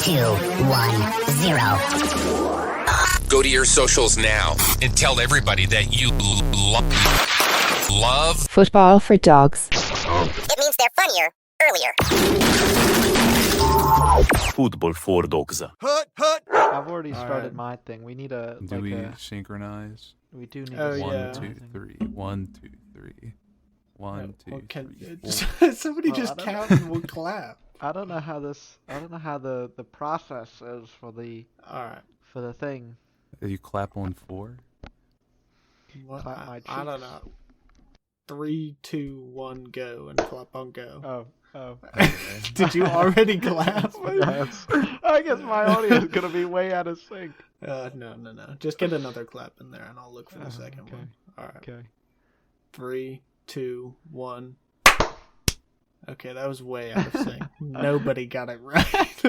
3, 2, 1, 0. Go to your socials now and tell everybody that you love Football for Dogs. It means they're funnier earlier. Football for Dogs. I've already started my thing. We need a Do we synchronize? We do need Oh, a yeah. 1, 2, 3. 1, 2, 3. 1, 2, 3. Somebody just count and we'll clap. I don't know how the process is for the thing. You clap on 4? What? Clap my I don't cheeks. know. 3, 2, 1, go, and clap on go. Oh. Did you already clap? I guess my audio is gonna be way out of sync. No. Just get another clap in there, and I'll look for the second okay. one. All right. Okay. 3, 2, 1. Okay, that was way out of sync. Nobody got it right.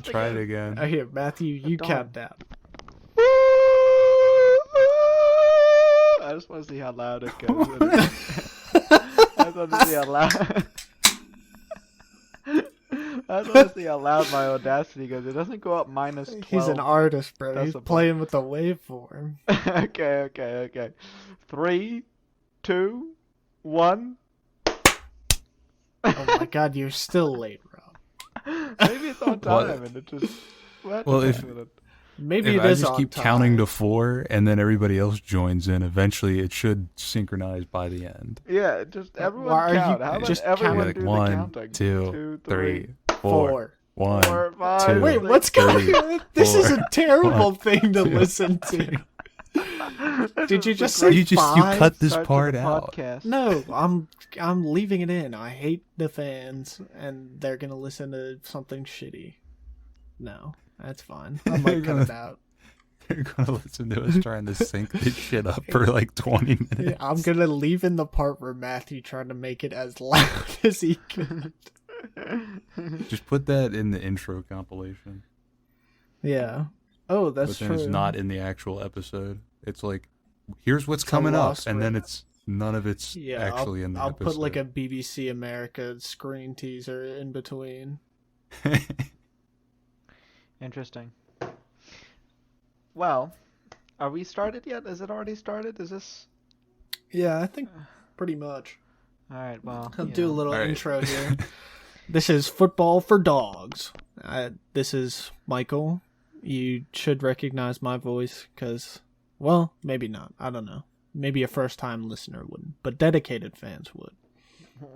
Try it again. Oh, here, Matthew, you count down. I just want to see how loud it goes. I just want to see how loud. I just want to see how loud my Audacity goes. It doesn't go up minus 12. He's an artist, bro. That's He's a playing with the waveform. Okay. 3, 2, 1. Oh my god, you're still late, Rob. Maybe it's on time and it just... Well, if Maybe I it is just on keep time. counting to 4 and then everybody else joins in, eventually it should synchronize by the end. Yeah, just everyone Why are count. you- How about just everyone count. Like do the 1, counting? 2, 3, 4. 4. 1, 4, 5, 2, Wait, what's going on? This is a 4, terrible 1, thing to 2, listen to. Did you just say You 5? cut this Start to part the out. podcast. No, I'm leaving it in. I hate the fans, and they're gonna listen to something shitty. No, that's fine. I might cut it out. They're gonna listen to us trying to sync this shit up for like 20 minutes. Yeah, I'm gonna leave in the part where Matthew tried to make it as loud as he could. Just put that in the intro compilation. Yeah. Oh, that's But then true. it's not in the actual episode. It's like, here's what's It's a coming up, lost and then rip. it's none of it's actually in the I'll episode. put like a BBC America screen teaser in between. Interesting. Well, are we started yet? Is it already started? Is this... Yeah, I think pretty much. Alright, well... I'll you do a know. little All right. intro here. This is Football for Dogs. This is Michael. You should recognize my voice because, well, maybe not. I don't know. Maybe a first-time listener wouldn't, but dedicated fans would.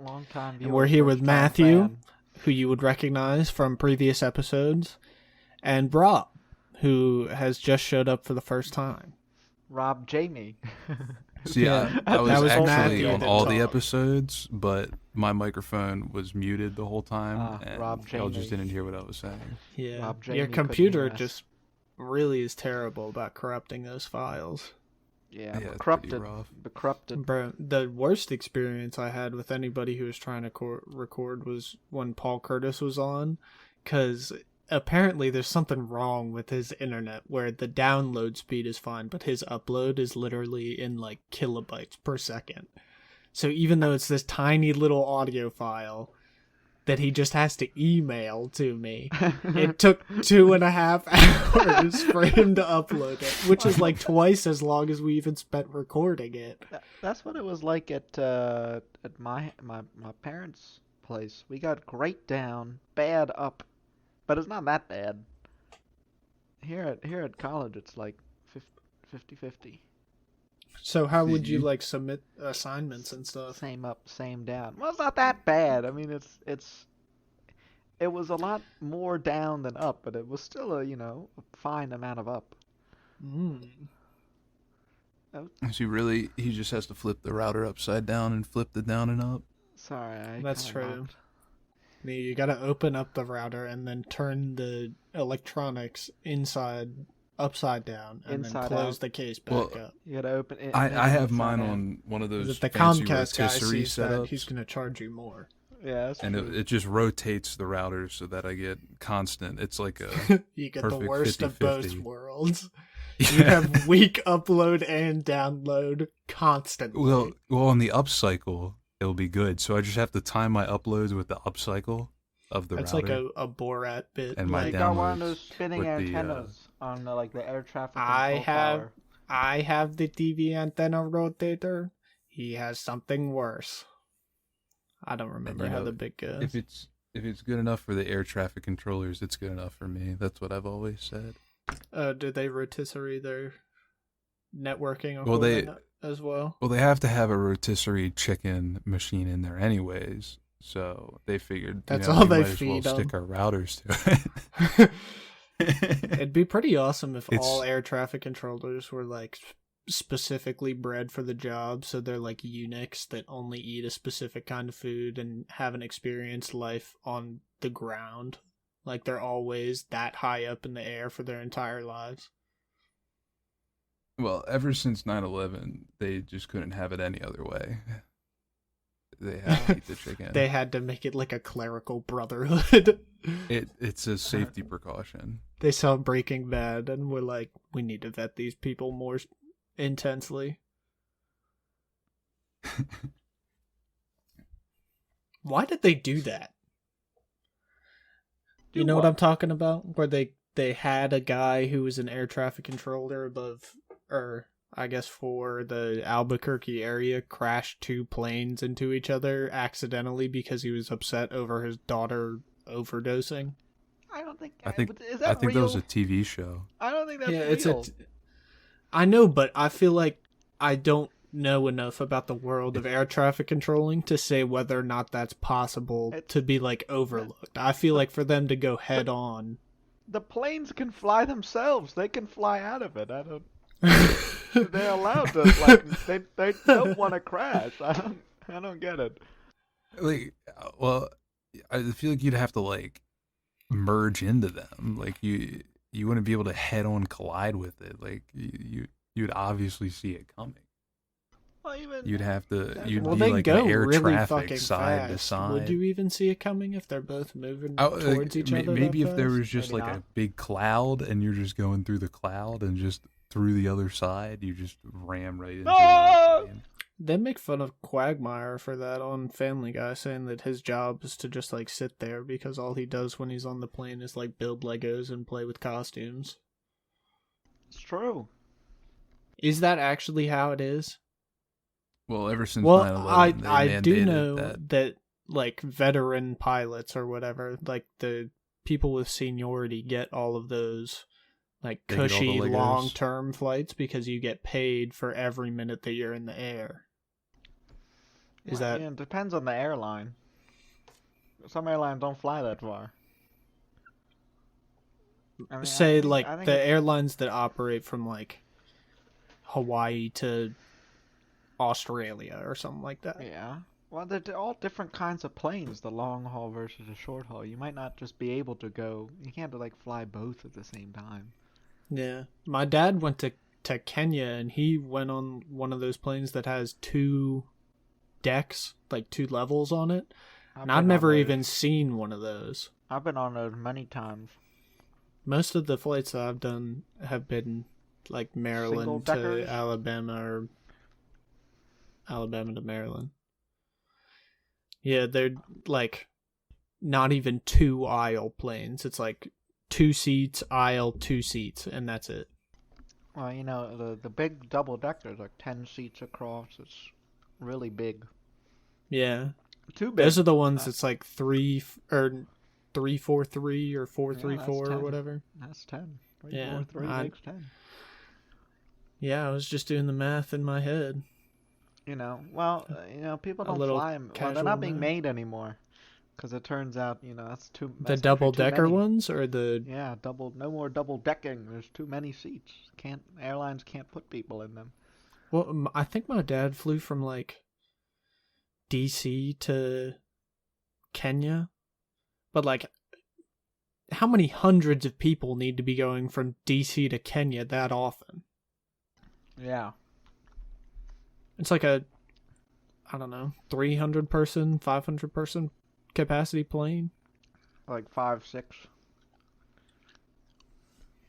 Long time And we're here with Matthew, who you would recognize from previous episodes, and Rob, who has just showed up for the first time. Rob Jamie. See, Yeah, I was that was actually Matthew on that all the talked. episodes, but my microphone was muted the whole time, Ah, and Rob y'all just Jamie. didn't hear what I was saying. Yeah, Rob Jamie your couldn't computer hear us. just really is terrible about corrupting those files. Yeah, Yeah, it's corrupted. pretty rough. The corrupted. Bro, the worst experience I had with anybody who was trying to record was when Paul Curtis was on, because apparently there's something wrong with his internet where the download speed is fine, but his upload is literally in like kilobytes per second. So even though it's this tiny little audio file that he just has to email to me, it took 2.5 hours for him to upload it, which is like twice as long as we even spent recording it. That's what it was like at my parents' place. We got great down, bad up, but it's not that bad. Here at college, it's like 50-50. So how would you you- like submit assignments and stuff? Same up, same down. Well, it's not that bad. I mean, it was a lot more down than up, but it was still a a fine amount of up. So he just has to flip the router upside down and flip the down and up. Sorry, That's kinda true. knocked. You gotta open up the router and then turn the electronics upside down and Inside then close out. the case back Well, up. You gotta open it. I have mine on one of Because those if the fancy Comcast guy rotisserie sees that, setups, he's gonna charge you more. Yeah, that's and true. it just rotates the router so that I get constant. It's like a You get the perfect worst of 50-50. both worlds. You have weak upload and download constantly. Well, on the upcycle, it'll be good. So I just have to time my uploads with the upcycle, of the That's router. like a Borat bit. And my They like, got one of downloads those spinning with the, antennas on the, like the air traffic I control have tower. I have the TV antenna rotator. He has something worse. I don't remember you how know, the bit goes. if it's good enough for the air traffic controllers, it's good enough for me. That's what I've always said. Do they rotisserie their networking Well, they equipment as well? well they have to have a rotisserie chicken machine in there anyways. So they figured That's you know, all we they might as well feed 'em. stick our routers to it. It'd be pretty awesome if It's- all air traffic controllers were like specifically bred for the job, so they're like eunuchs that only eat a specific kind of food and haven't experienced life on the ground. Like they're always that high up in the air for their entire lives. Well, ever since 9/11, they just couldn't have it any other way. They had to eat the chicken. They had to make it like a clerical brotherhood. It's a safety precaution. They saw Breaking Bad and were like, we need to vet these people more intensely. Why did they do that? You know what I'm talking about? Where they had a guy who was an air traffic controller above, or I guess for the Albuquerque area, crashed two planes into each other accidentally because he was upset over his daughter overdosing. I don't think. I think Is I that think real? that was a TV show. I don't think that's Yeah, real. I know, but I feel like I don't know enough about the world of air traffic controlling to say whether or not that's possible to be like overlooked. I feel like for them to go head on. The planes can fly themselves. They can fly out of it. I don't. They're allowed to. Like they don't want to crash. I don't get it. Like, well, I feel like you'd have to like merge into them. Like you wouldn't be able to head on collide with it. Like you'd obviously see it coming. Well, even You'd have to. You'd Well, be they like go an air really traffic fucking side to fast. side. Would you even see it coming if they're both moving Like, towards each other? maybe that if there fast? was just Maybe like not. a big cloud and you're just going through the cloud and just through the other side, you just ram right into Ah! another plane. They make fun of Quagmire for that on Family Guy, saying that his job is to just like sit there because all he does when he's on the plane is like build Legos and play with costumes. it's true. Is that actually how it is? Well, ever since Well, 9/11, they I do mandated know that. that like veteran pilots or whatever, like the people with seniority get all of those like They get all the cushy Legos. long-term flights because you get paid for every minute that you're in the air. Is Well, that yeah, it depends on the airline. Some airlines don't fly that far. I mean, say I think- like I think the it's- airlines that operate from like Hawaii to Australia or something like that? Yeah. Well, they're all different kinds of planes, the long haul versus the short haul. You might not just be able to go. You can't like fly both at the same time. Yeah. My dad went to Kenya and he went on one of those planes that has two decks, like two levels on it. And I've been on never those. even seen one of those. I've been on those many times. Most of the flights that I've done have been like Maryland to Single-deckers? Alabama or Alabama to Maryland. Yeah, they're like not even two aisle planes. It's like 2 seats, aisle, 2 seats, and that's it. Well, you know, the big double deckers are 10 seats across. It's really big. Yeah. Too big. Those are the ones that's like 343 or 434 or 10. whatever. That's 10. 3, Yeah, 4, 3 I- makes 10. Yeah, I was just doing the math in my head. You know, well, people A don't little fly them. Well, casual they're not being math. made anymore. Because it turns out, that's too. The that's actually double too decker many. ones or the Yeah, no more double decking. There's too many seats. Airlines can't put people in them. well, I think my dad flew from like DC to Kenya. But like how many hundreds of people need to be going from DC to Kenya that often? Yeah. It's like a, I don't know, 300 person, 500 person capacity plane. Like 5, 6.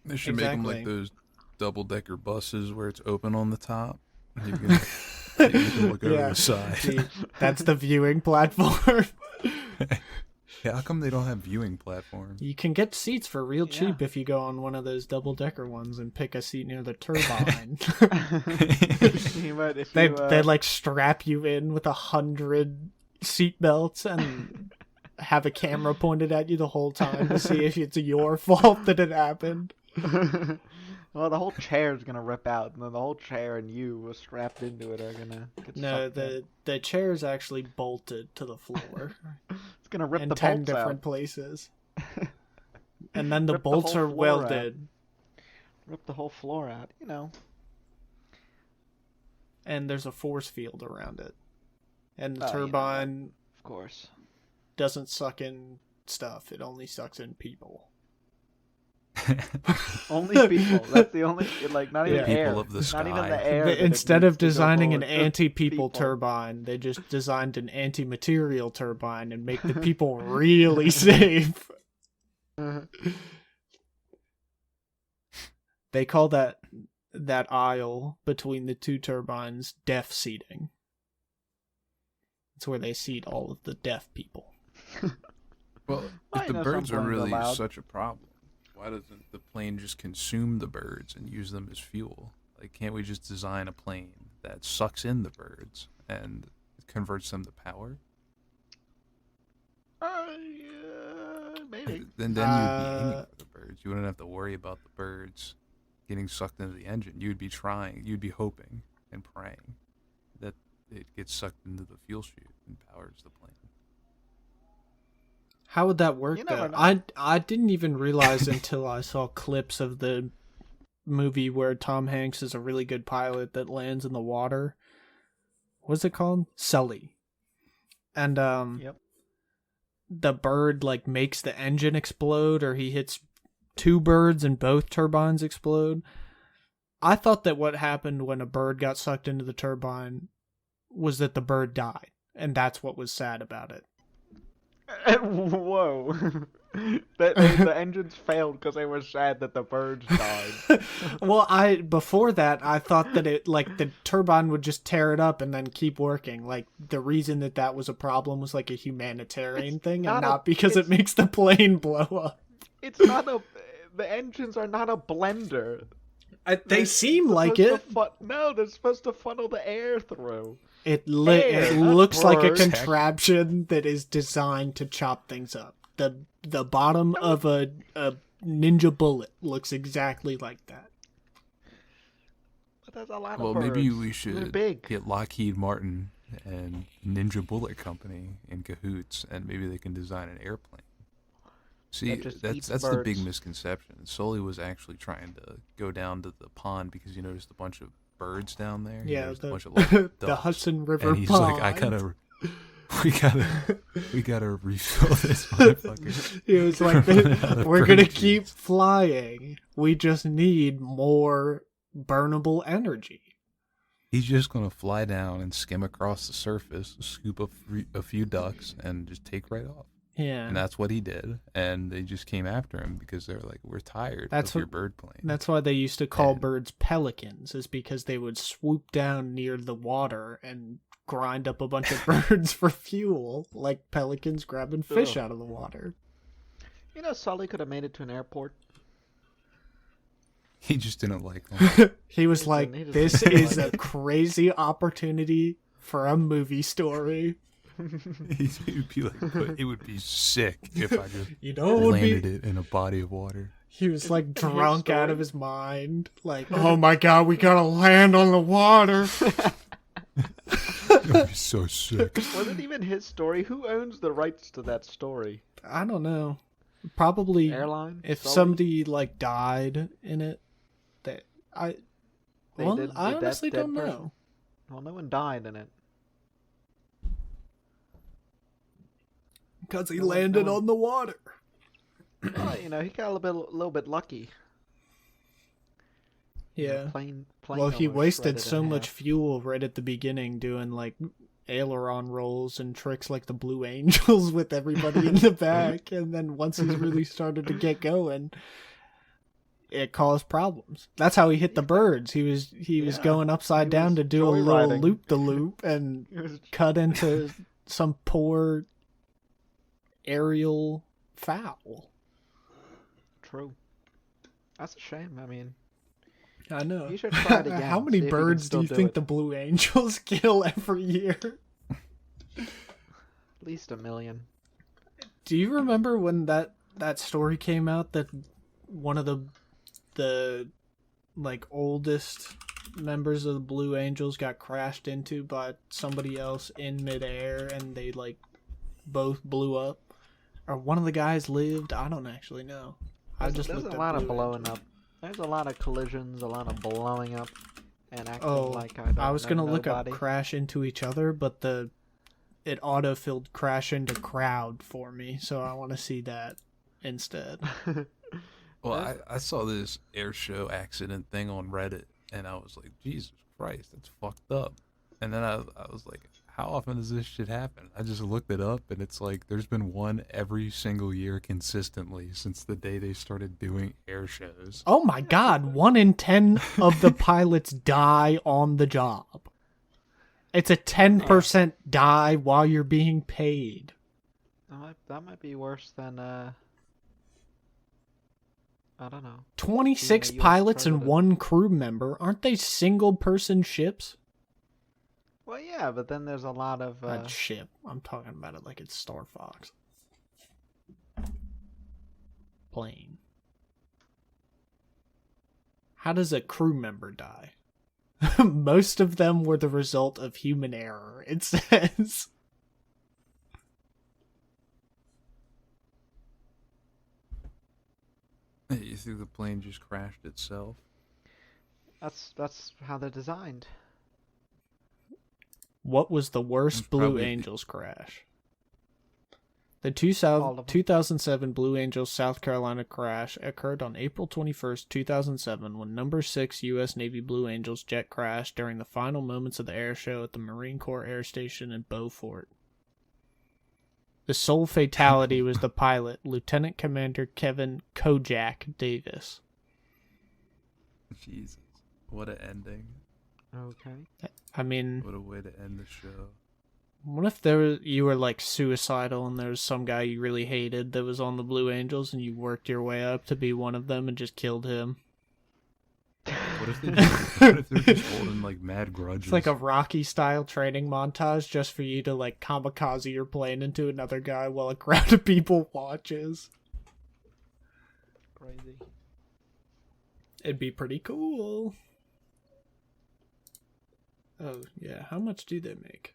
They should make them like Exactly. those double-decker buses where it's open on the top. You can, you can look over Yeah. the side. See, that's the viewing platform. Yeah, how come they don't have viewing platforms? You can get seats for real cheap if you go on one of those double-decker ones and pick a seat near the turbine. They like strap you in with 100 seat belts and have a camera pointed at you the whole time to see if it's your fault that it happened. Well, the whole chair is gonna rip out, and then the whole chair and you was strapped into it are gonna get sucked in. The chair is actually bolted to the floor. It's gonna rip in the 10 bolts different out. places. And then the Rip the bolts whole are floor out. welded. Rip the whole floor out, And there's a force field around it. And the Oh, turbine Of course. doesn't suck in stuff. It only sucks in people. Only people. That's the only, not even People air. of the Not even sky. the air. that it Instead needs of to go designing an forward, just anti-people people. turbine, they just designed an anti-material turbine and make the people really safe. They call that aisle between the two turbines deaf seating. It's where they seat all of the deaf people. Well, I if the know birds some are planes are really loud. such a problem, why doesn't the plane just consume the birds and use them as fuel? Like, can't we just design a plane that sucks in the birds and converts them to power? Maybe. Then you'd be aiming for the birds. You wouldn't have to worry about the birds getting sucked into the engine. You'd be hoping and praying that it gets sucked into the fuel chute and powers the plane. How would that work, You though? never know. I didn't even realize until I saw clips of the movie where Tom Hanks is a really good pilot that lands in the water. What's it called? Sully. And Yep. the bird makes the engine explode, or he hits two birds and both turbines explode. I thought that what happened when a bird got sucked into the turbine was that the bird died, and that's what was sad about it. Whoa. The engines failed because they were sad that the birds died. Well, before that, I thought that the turbine would just tear it up and then keep working. The reason that was a problem was a humanitarian thing, and not because it makes the plane blow up. It's not the engines are not a blender. They seem like it. No, they're supposed to funnel the air through. It Air, not looks like a birds. contraption that is designed to chop things up. The bottom of a ninja bullet looks exactly like that. But there's a lot Well, of birds. maybe we They're should big. get Lockheed Martin and Ninja Bullet Company in cahoots, and maybe they can design an airplane. See, That just eats that's the big birds. misconception. Sully was actually trying to go down to the pond because he noticed a bunch of birds down there. He Yeah, noticed a bunch of the ducks. Hudson River And he's pond. like, we gotta refill this motherfucker. He was like, we're gonna keep flying. We just need more burnable energy. He's just gonna fly down and skim across the surface, scoop up a few ducks, and just take right off. Yeah. And that's what he did. And they just came after him because they were like, we're tired of your bird plane. That's why they used to call birds pelicans, is because they would swoop down near the water and grind up a bunch of birds for fuel, like pelicans grabbing fish out of the water. Sully could have made it to an airport. He just didn't like them. He was He like, just this didn't is like a crazy opportunity for a movie story. He'd be like, but it would be sick if I just It would landed it in a body of water. He was drunk out of his mind. Oh my god, we gotta land on the water. It would be so sick. Was it even his story? Who owns the rights to that story? I don't know. Probably Airline? if Sully? somebody died in it. I honestly don't know. Person? Well, no one died in it. Because he No one- landed no one- on the water. Well, he got a little bit lucky. Yeah. Plane Well, he almost wasted shredded so in much half. fuel right at the beginning doing aileron rolls and tricks like the Blue Angels with everybody in the back, and then once he really started to get going, it caused problems. That's how he hit the birds. He was Yeah, going upside he down was to do a little joyriding. loop-de-loop and He was cut into some poor aerial foul. True. That's a shame. I mean, I know. you should try it again. How many See if you can birds do still you do think it. the Blue Angels kill every year? At least 1 million. Do you remember when that story came out that one of the like oldest members of the Blue Angels got crashed into by somebody else in midair and they like both blew up? Or one of the guys lived? I don't actually know. There's a lot of blowing up. There's a lot of collisions, a lot of blowing up, and acting like I was gonna look up crash into each other, but it auto-filled crash into crowd for me, so I want to see that instead. Well, I saw this air show accident thing on Reddit, and I was like, Jesus Christ, that's fucked up. And then I was like, how often does this shit happen? I just looked it up, and it's like there's been one every single year consistently since the day they started doing air shows. Oh my god, 1 in 10 of the pilots die on the job. It's a 10% die while you're being paid. That might be worse than I don't know. 26 Being a US pilots and president. 1 crew member. Aren't they single-person ships? Well, yeah, but then there's a lot of Not ship. I'm talking about it like it's Star Fox. Plane. How does a crew member die? Most of them were the result of human error, it says. You think the plane just crashed itself? that's how they're designed. What was the worst Blue Probably- Angels crash? The All of them. 2007 Blue Angels South Carolina crash occurred on April 21st, 2007, when number 6 U.S. Navy Blue Angels jet crashed during the final moments of the air show at the Marine Corps Air Station in Beaufort. The sole fatality was the pilot, Lieutenant Commander Kevin Kojak Davis. Jesus, what an ending. Okay. I mean, What a way to end the show. what if you were like suicidal and there was some guy you really hated that was on the Blue Angels and you worked your way up to be one of them and just killed him? What if they're just holding like mad grudges? It's like a Rocky style training montage just for you to like kamikaze your plane into another guy while a crowd of people watches. Crazy. It'd be pretty cool. Oh, yeah. How much do they make?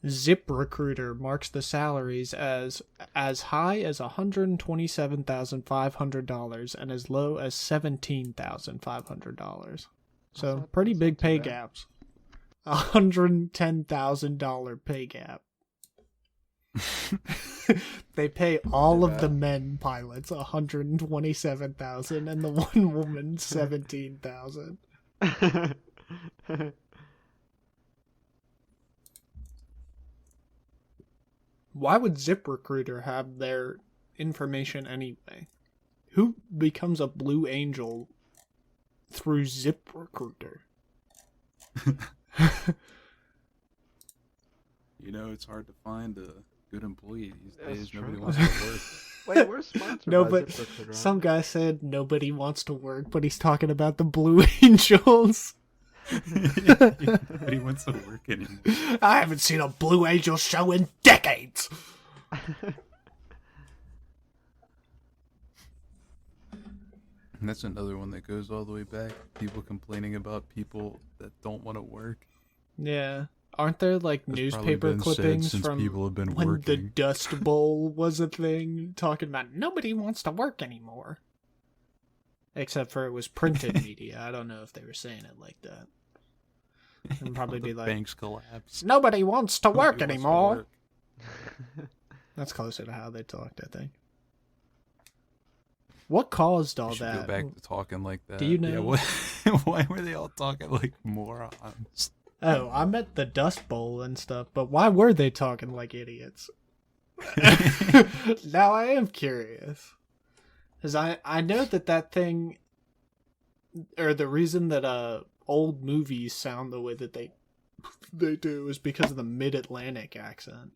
ZipRecruiter marks the salaries as high as $127,500 and as low as $17,500. So not- pretty that's big not too pay bad. gaps. $110,000 pay gap. They pay all of the men pilots $127,000 and the one woman $17,000. Why would ZipRecruiter have their information anyway? Who becomes a Blue Angel through ZipRecruiter? You know, it's hard to find a good employee these That's days. true. Nobody wants to work. Wait, we're sponsored No, by but ZipRecruiter, right? some guy said nobody wants to work, but he's talking about the Blue Angels. Nobody wants to work anymore. I haven't seen a Blue Angel show in decades. And that's another one that goes all the way back. People complaining about people that don't want to work. Yeah. Aren't there like That's probably newspaper been said clippings since from people have been when the working. Dust Bowl was a thing, talking about nobody wants to work anymore? Except for it was printed media. I don't know if they were saying it like that. It'd probably The be like, banks collapse. nobody wants to work Nobody wants to anymore. work. That's closer to how they talked, I think. What caused all We should that? go back to talking like that. Do you Yeah, know? what, why were they all talking like morons? Oh, I meant the Dust Bowl and stuff, but why were they talking like idiots? Now I am curious. Because I know that thing, or the reason that old movies sound the way that they do is because of the Mid-Atlantic accent.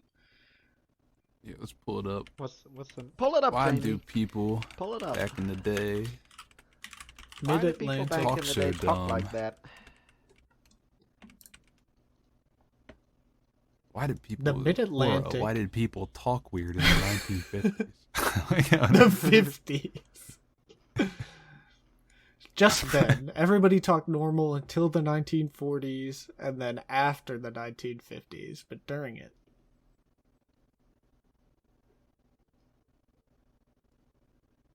Yeah, let's pull it up. What's the... Pull it up, Why Jamie. do people Pull it up. back in the day Why do people Mid-Atlantic. back in Talk the so day talk dumb. like that? Why did people The Mid-Atlantic. Why did people talk weird in the 1950s? The 50s. Just then, everybody talked normal until the 1940s, and then after the 1950s, but during it.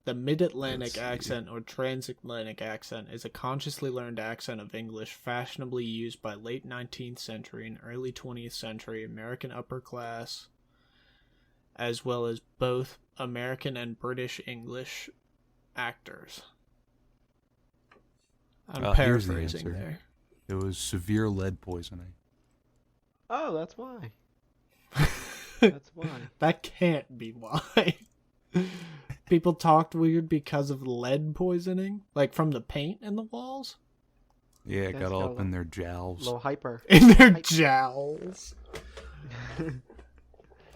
The Mid-Atlantic Let's see. accent or transatlantic accent is a consciously learned accent of English fashionably used by late 19th century and early 20th century American upper class, as well as both American and British English actors. I'm Here's the paraphrasing answer. there. It was severe lead poisoning. Oh, that's why. That's why. That can't be why. People talked weird because of lead poisoning? Like from the paint in the walls? Yeah, it That's got all got up a in their jowls. Little hyper. In their jowls.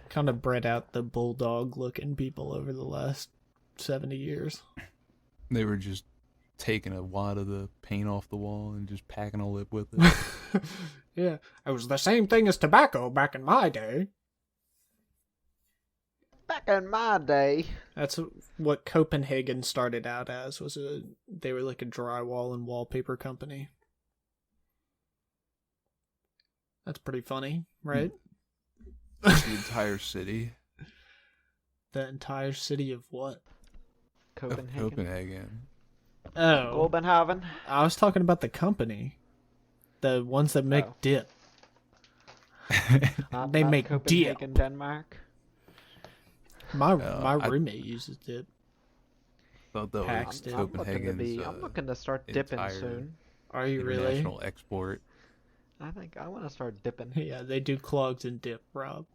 Kind of bred out the bulldog looking people over the last 70 years. They were just taking a wad of the paint off the wall and just packing a lip with it. Yeah, it was the same thing as tobacco back in my day. Back in my day. That's what Copenhagen started out as. They were like a drywall and wallpaper company. That's pretty funny, right? The entire city The entire city of what? of Copenhagen. Copenhagen. Oh, Copenhagen. I was talking about the company. The ones that make Oh. dip. They Not make Copenhagen, Denmark. My I- roommate uses dip. Thought that Packs was dip. Copenhagen's I'm looking to start dipping entire soon. Are you really? international export. I think I want to start dipping. Yeah, they do clogs and dip, Rob.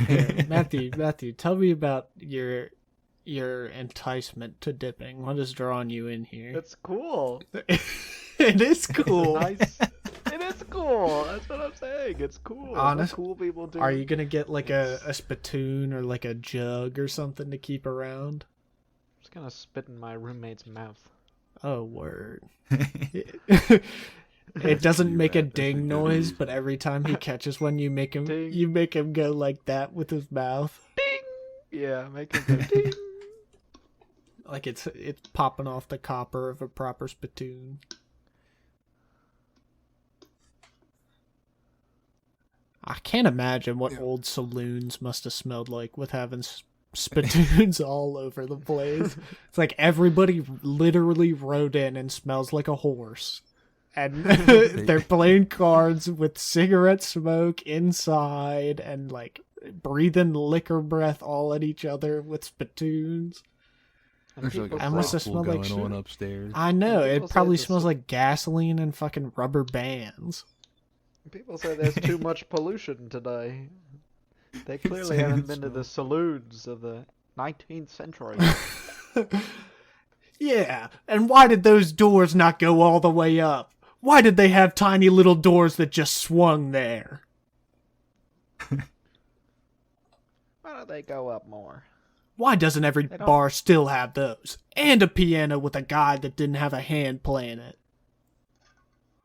Here, Matthew, tell me about your enticement to dipping. What is drawing you in here? It's cool. It is cool. Nice. It is cool. That's what I'm saying. It's cool. Honest- What cool people do. Are you gonna get like a spittoon or like a jug or something to keep around? I'm just gonna spit in my roommate's mouth. Oh, word. It doesn't make a That's a ding good noise, reason. but every time he catches one, you make Ding. him go like that with his mouth, Ding. Yeah, make it go ding. like it's popping off the copper of a proper spittoon. I can't imagine what old saloons must have smelled like with having spittoons all over the place. It's like everybody literally rode in and smells like a horse. And they're playing cards with cigarette smoke inside and like breathing liquor breath all at each other with spittoons. And There's like people a I must have brothel smelled like going on shit. upstairs. I know, People it say probably this- smells like gasoline and fucking rubber bands. People say there's too much pollution today. They clearly saying haven't it been to the saloons of the 19th century. Yeah, and why did those doors not go all the way up? Why did they have tiny little doors that just swung there? Why don't they go up more? Why doesn't every They don't- bar still have those? And a piano with a guy that didn't have a hand playing it.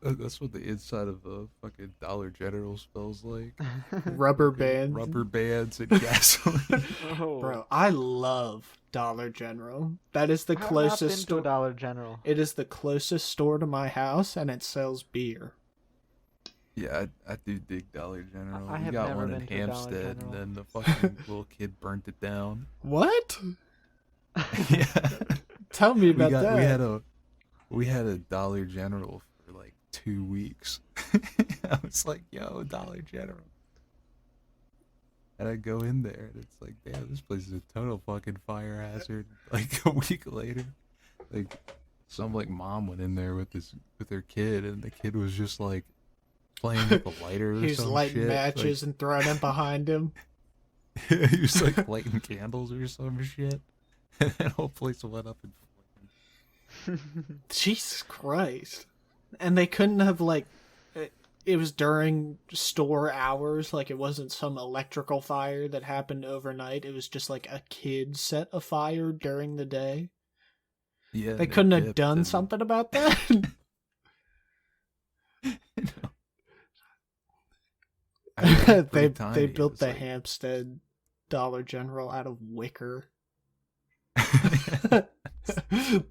That's what the inside of a fucking Dollar General smells like. Rubber bands. Rubber bands and gasoline. Oh. Bro, I love Dollar General. That is the I've not been closest to store. Dollar General. It is the closest store to my house, and it sells beer. Yeah, I do dig Dollar General. I We have got never one in been to Dollar Hampstead, and General. then the fucking little kid burnt it down. What? Yeah, Tell me about that. we had a Dollar General for like 2 weeks. I was like, yo, Dollar General. And I go in there, and it's like, damn, this place is a total fucking fire hazard. Like a week later, like some like mom went in there with her kid, and the kid was just like playing with a lighter or He's some lighting shit. matches and throwing them behind him. Like, he was like lighting candles or some shit, and that whole place went up in flames. Jesus Christ. And they couldn't have, like... it was during store hours. Like, it wasn't some electrical fire that happened overnight. It was just like a kid set a fire during the day. Yeah, They couldn't have done something about that. They built the Hampstead Dollar General out of wicker.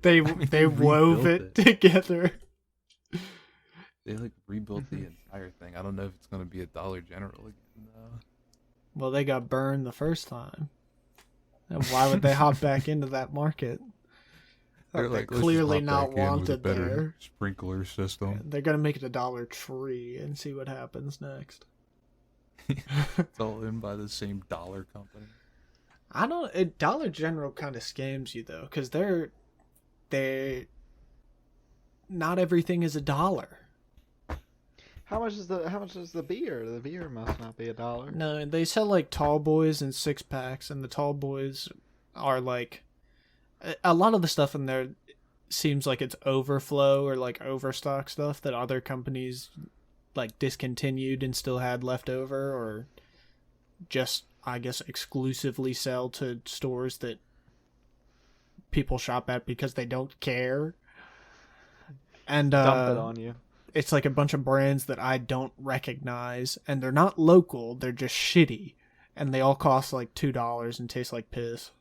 they wove it together. They like rebuilt the entire thing. I don't know if it's gonna be a Dollar General again though. Well, they got burned the first time. And why would they hop back into that market? They're They're like, "Let's just clearly hop not back in with a wanted better there. sprinkler system." They're gonna make it a Dollar Tree and see what happens next. It's all in by the same dollar company. Dollar General kind of scams you though, because they're not everything is $1. How much is the beer? The beer must not be $1. No, they sell like tall boys and 6-packs, and the tall boys are like a lot of the stuff in there seems like it's overflow or like overstock stuff that other companies like discontinued and still had left over, or just, I guess, exclusively sell to stores that people shop at because they don't care. And Dump it on you. it's like a bunch of brands that I don't recognize, and they're not local, they're just shitty, and they all cost like $2 and taste like piss.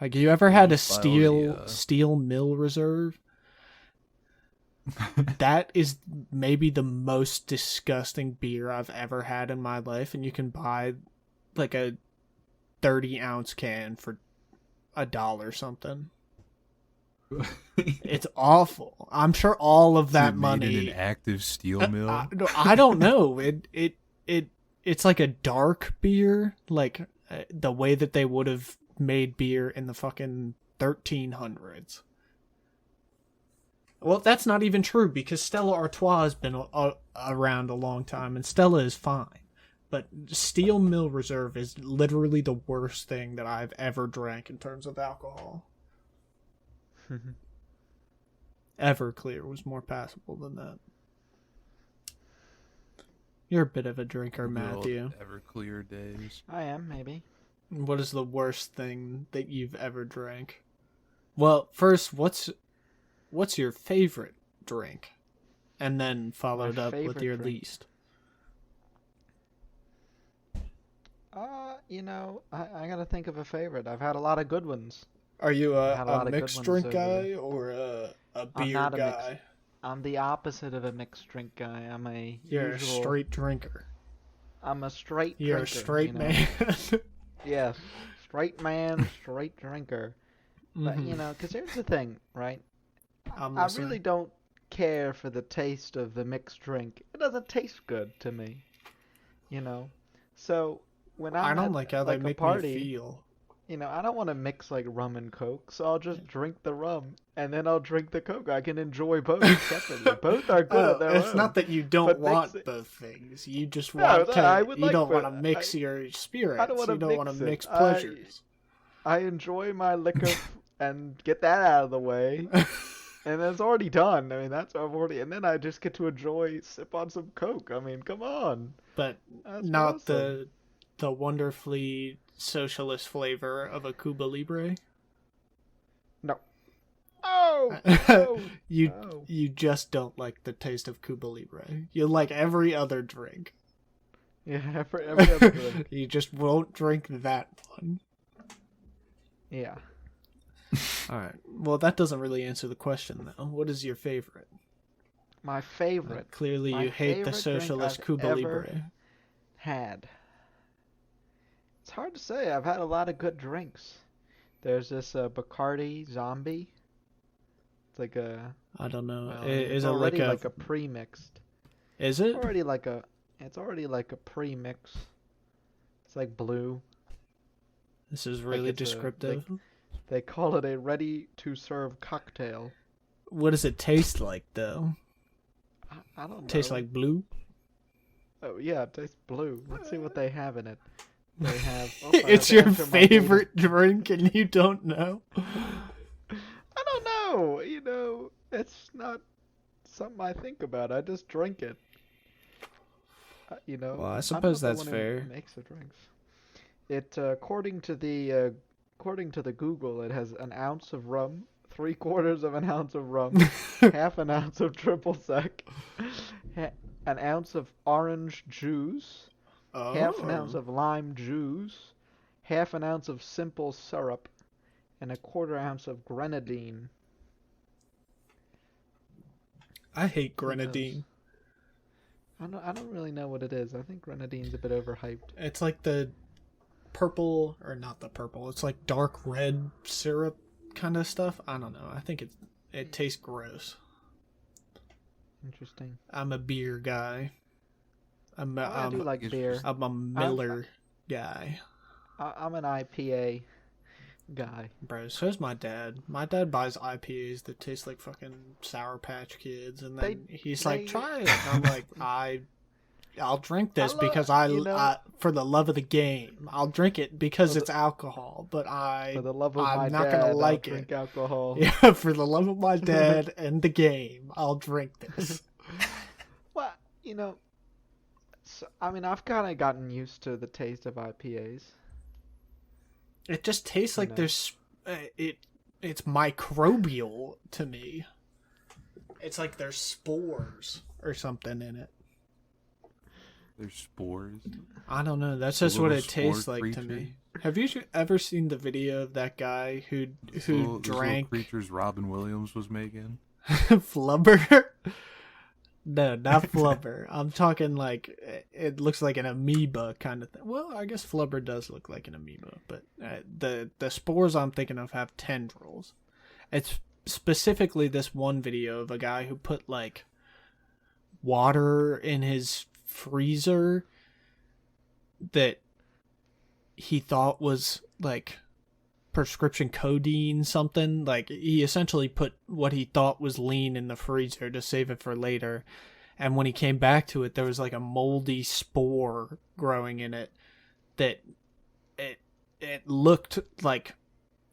Like, you ever had a steel mill reserve? That is maybe the most disgusting beer I've ever had in my life, and you can buy like a 30-ounce can for $1 something. It's awful. I'm sure all of that money in an active steel mill. I don't know. It's like a dark beer, like the way that they would have made beer in the fucking 1300s. Well, that's not even true, because Stella Artois has been around a long time, and Stella is fine. But Steel Mill Reserve is literally the worst thing that I've ever drank in terms of alcohol. Everclear was more passable than that. You're a bit of a drinker, Matthew. Everclear days. I am, maybe. What is the worst thing that you've ever drank? Well, first, what's your favorite drink? And then followed up with your least. I gotta think of a favorite. I've had a lot of good ones. Are you a mixed drink guy or a beer guy? I'm the opposite of a mixed drink guy. I'm a a straight drinker. I'm a straight You're drinker. A straight man. Yes. Straight man, straight drinker. But, because here's the thing, right? I really don't care for the taste of the mixed drink. It doesn't taste good to me. So when I don't like how they make me feel. I don't want to mix like rum and Coke, so I'll just drink the rum and then I'll drink the Coke. I can enjoy both separately. Both are good at their own. It's not that you don't want both things. You just want you don't want to mix your spirits. You don't want to mix pleasures. I enjoy my liquor and get that out of the way. And it's already done. I mean, and then I just get to sip on some Coke. I mean, come on. But not awesome. the wonderfully socialist flavor of a Cuba Libre? No. Oh! You just don't like the taste of Cuba Libre. You like every other drink. Yeah, every other drink. You just won't drink that one. Yeah. Alright. Well, that doesn't really answer the question, though. What is your favorite? My favorite. Clearly you hate the socialist Cuba Libre. It's hard to say. I've had a lot of good drinks. There's this Bacardi Zombie. It's like a... I don't know. Is it already like a pre-mixed? Is it? It's already like a pre-mix. It's like blue. This is really descriptive. They call it a ready-to-serve cocktail. What does it taste like, though? I don't know. Tastes like blue? Oh, yeah, it tastes blue. Let's see what they have in it. They have... It's your favorite drink and you don't know? I don't know. It's not something I think about. I just drink it. You know. Well, I I'm suppose not the that's one who fair. makes the drinks. It according to the Google, it has an ounce of rum, 3/4 of an ounce of rum, half an ounce of triple sec, an ounce of orange juice, half an ounce Oh. of lime juice, half an ounce of simple syrup, and a 1/4 ounce of grenadine. I hate Who knows? grenadine. I don't really know what it is. I think grenadine's a bit overhyped. It's like the purple, or not the purple. It's like dark red syrup kind of stuff. I don't know. I think it tastes gross. Interesting. I'm a beer guy. I do like beer. I'm a Miller guy. I'm an IPA guy. Bro, so's my dad. My dad buys IPAs that taste like fucking Sour Patch Kids, and then he's like, "Try it." And I'm like, I'll drink this because for the love of the game. I'll drink it because it's alcohol, but For the love of my I'm not dad, gonna like I'll it. drink alcohol. Yeah, for the love of my dad and the game, I'll drink this. Well, you know, so, I mean, I've kind of gotten used to the taste of IPAs. It just tastes like know. there's it's microbial to me. It's like there's spores or something in it. There's spores. I don't know. That's The just what little it tastes spore like to creature. me. Have you ever seen the video of that guy who Those little drank creatures Robin Williams was making. flubber? No, not flubber. I'm talking like it looks like an amoeba kind of thing. Well, I guess flubber does look like an amoeba, but the spores I'm thinking of have tendrils. It's specifically this one video of a guy who put like water in his freezer that he thought was like prescription codeine something. Like he essentially put what he thought was lean in the freezer to save it for later, and when he came back to it there was like a moldy spore growing in it that it looked like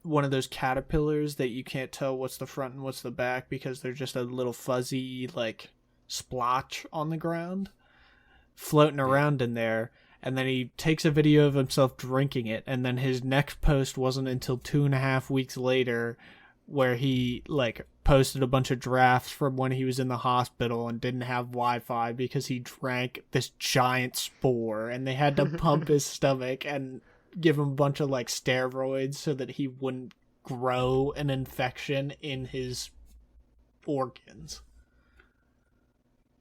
one of those caterpillars that you can't tell what's the front and what's the back because they're just a little fuzzy like splotch on the ground floating around in there. And then he takes a video of himself drinking it, and then his next post wasn't until 2.5 weeks later, where he like posted a bunch of drafts from when he was in the hospital and didn't have Wi-Fi because he drank this giant spore, and they had to pump his stomach and give him a bunch of like steroids so that he wouldn't grow an infection in his organs.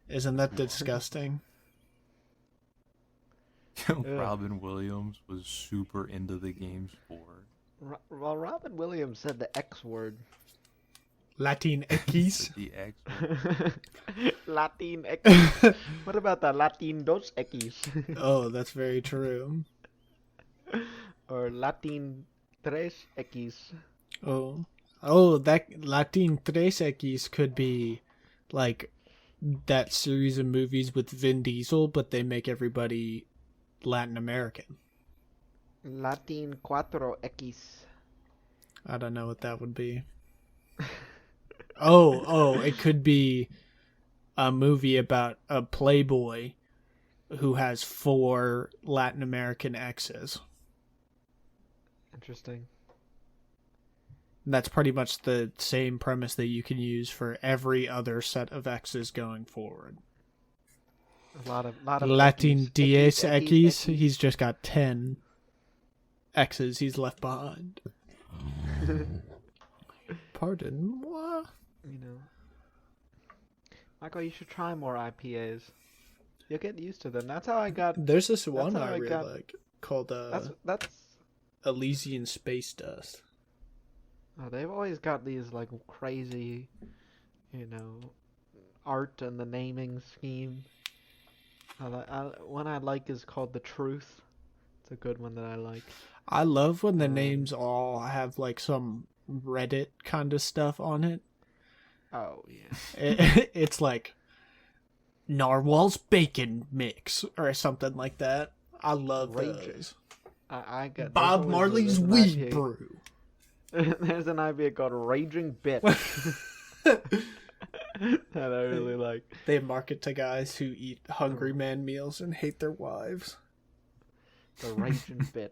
Isn't that disgusting? Robin Williams was super into the game spore. Well, Robin Williams said the X word. Latin X. The X. Latin X. What about the Latin dos X? Oh, that's very true. Or Latin tres X. Oh, that Latin tres X could be like that series of movies with Vin Diesel, but they make everybody Latin American. Latin cuatro X. I don't know what that would be. Oh, it could be a movie about a playboy who has 4 Latin American exes. Interesting. That's pretty much the same premise that you can use for every other set of exes going forward. A lot of Latin X's. 10 X, he's just got 10 X's he's left behind. Pardon, what? You know, Michael, you should try more IPAs. You'll get used to them. That's how I got. There's this one how I I really got- like called That's. Elysian Space Dust. Oh, they've always got these like crazy, you know, art and the naming scheme. One I like is called The Truth. It's a good one that I like. I love when the names all have like some Reddit kind of stuff on it. Oh yeah. It's like Narwhal's Bacon Mix or something like that. I love those. I get Bob Marley's Weed Brew. There's an IPA called Raging Bitch. that I really like. They market to guys who eat hungry man meals and hate their wives. The raging bitch.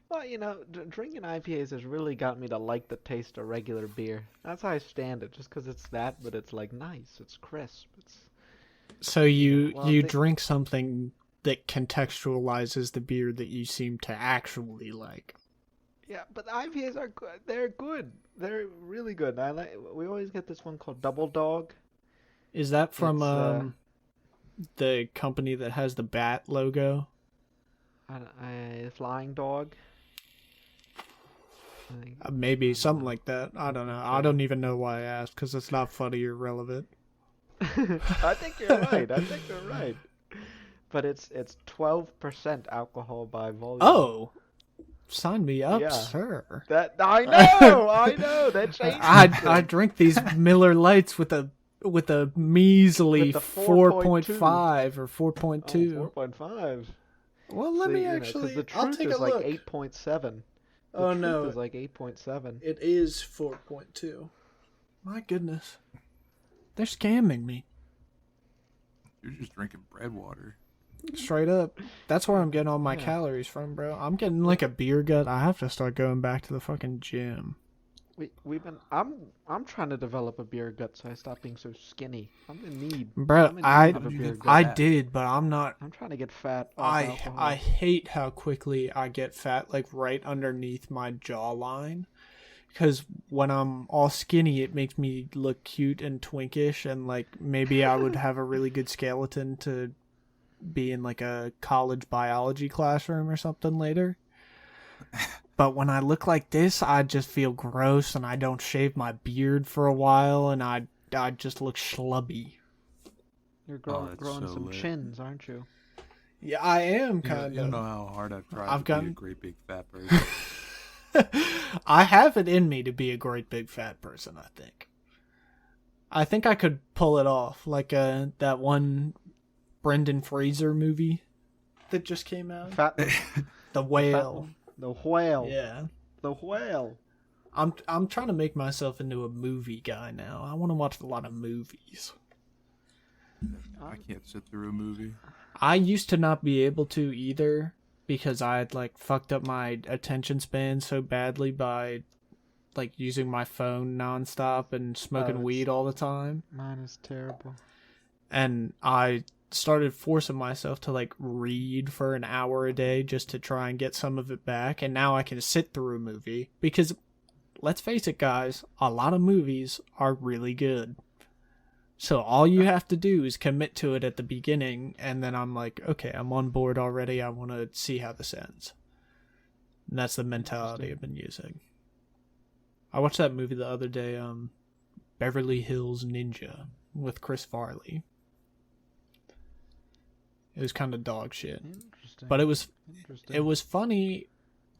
Well, you know, drinking IPAs has really got me to like the taste of regular beer. That's how I stand it, just because it's that, but it's like nice, it's crisp, it's... So you Well, you they- drink something that contextualizes the beer that you seem to actually like. Yeah, but the IPAs are good. They're good. They're really good. I like. We always get this one called Double Dog. Is that from It's, the company that has the bat logo? Flying Dog. I think. Maybe something like that. I don't know. I don't even know why I asked because it's not funny or relevant. I think you're right. But it's 12% alcohol by volume. Oh, sign me up, Yeah. sir. That I know. That changed. I drink these Miller Lights with a measly With the 4.5 or 4.2. 4.5. Well, let me Because actually. the I'll truth take is a like look. 8.7. Oh The no, truth is like 8.7. it is 4.2. My goodness, they're scamming me. You're just drinking bread water. Straight up. That's where I'm getting all my Yeah. calories from, bro. I'm getting like a beer gut. I have to start going back to the fucking gym. We've been. I'm trying to develop a beer gut so I stop being so skinny. I'm in need. Bro, I'm in need of a beer gut. I did, but I'm not. I'm trying to get fat off alcohol. I hate how quickly I get fat, like right underneath my jawline. Because when I'm all skinny, it makes me look cute and twinkish, and like maybe I would have a really good skeleton to be in like a college biology classroom or something later. But when I look like this, I just feel gross, and I don't shave my beard for a while, and I just look schlubby. You're that's growing so some lit. chins, aren't you? Yeah, I am You kind don't of. know how hard I've tried I've to be gotten- a great big fat person. I have it in me to be a great big fat person, I think. I think I could pull it off, like that one Brendan Fraser movie that just came out. Fat. The Whale. The whale. Yeah. The whale. I'm trying to make myself into a movie guy now. I want to watch a lot of movies. I can't sit through a movie. I used to not be able to either because I had like fucked up my attention span so badly by like using my phone nonstop and smoking it's- weed all the time. Mine is terrible. And I started forcing myself to like read for an hour a day just to try and get some of it back, and now I can sit through a movie because let's face it guys, a lot of movies are really good. So all you have to do is commit to it at the beginning, and then I'm like, okay, I'm on board already. I want to see how this ends. And that's the mentality I've been using. I watched that movie the other day, Beverly Hills Ninja with Chris Farley. It was kind of dog shit. Interesting. But it was Interesting. funny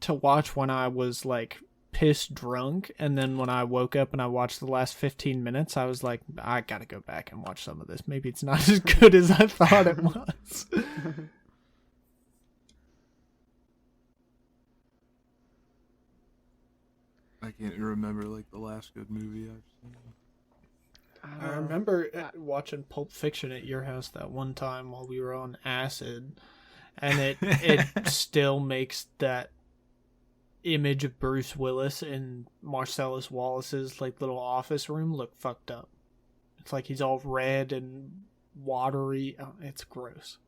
to watch when I was like pissed drunk, and then when I woke up and I watched the last 15 minutes, I was like, I gotta go back and watch some of this. Maybe it's not as good as I thought it was. I can't remember like the last good movie I've seen. I remember watching Pulp Fiction at your house that one time while we were on acid, and it still makes that image of Bruce Willis in Marcellus Wallace's like little office room look fucked up. It's like he's all red and watery. Oh, it's gross.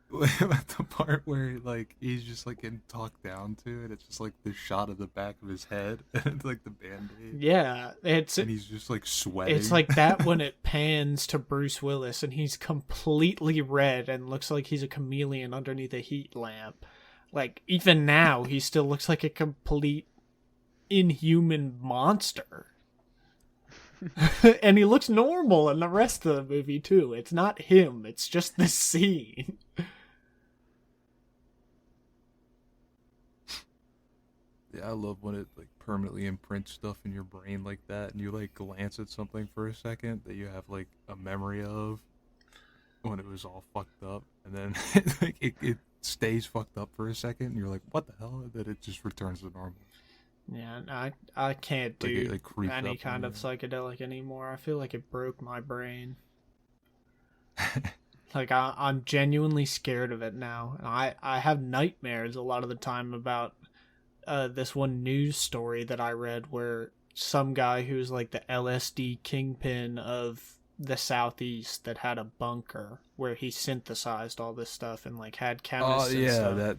The part where like he's just like getting talked down to, and it's just like the shot of the back of his head, and it's like the band-aid, Yeah, and he's just like sweating. it's like that when it pans to Bruce Willis and he's completely red and looks like he's a chameleon underneath a heat lamp. Like even now he still looks like a complete inhuman monster. And he looks normal in the rest of the movie too. It's not him, it's just the scene. Yeah, I love when it like permanently imprints stuff in your brain like that, and you like glance at something for a second that you have like a memory of when it was all fucked up, and then like it stays fucked up for a second, and you're like, what the hell? And then it just returns to normal. Yeah, I can't Like, do it, like, creeps any up kind on of you. psychedelic anymore. I feel like it broke my brain. Like I'm genuinely scared of it now. And I have nightmares a lot of the time about this one news story that I read where some guy who's like the LSD kingpin of the Southeast that had a bunker where he synthesized all this stuff and like had Oh chemists and yeah, stuff.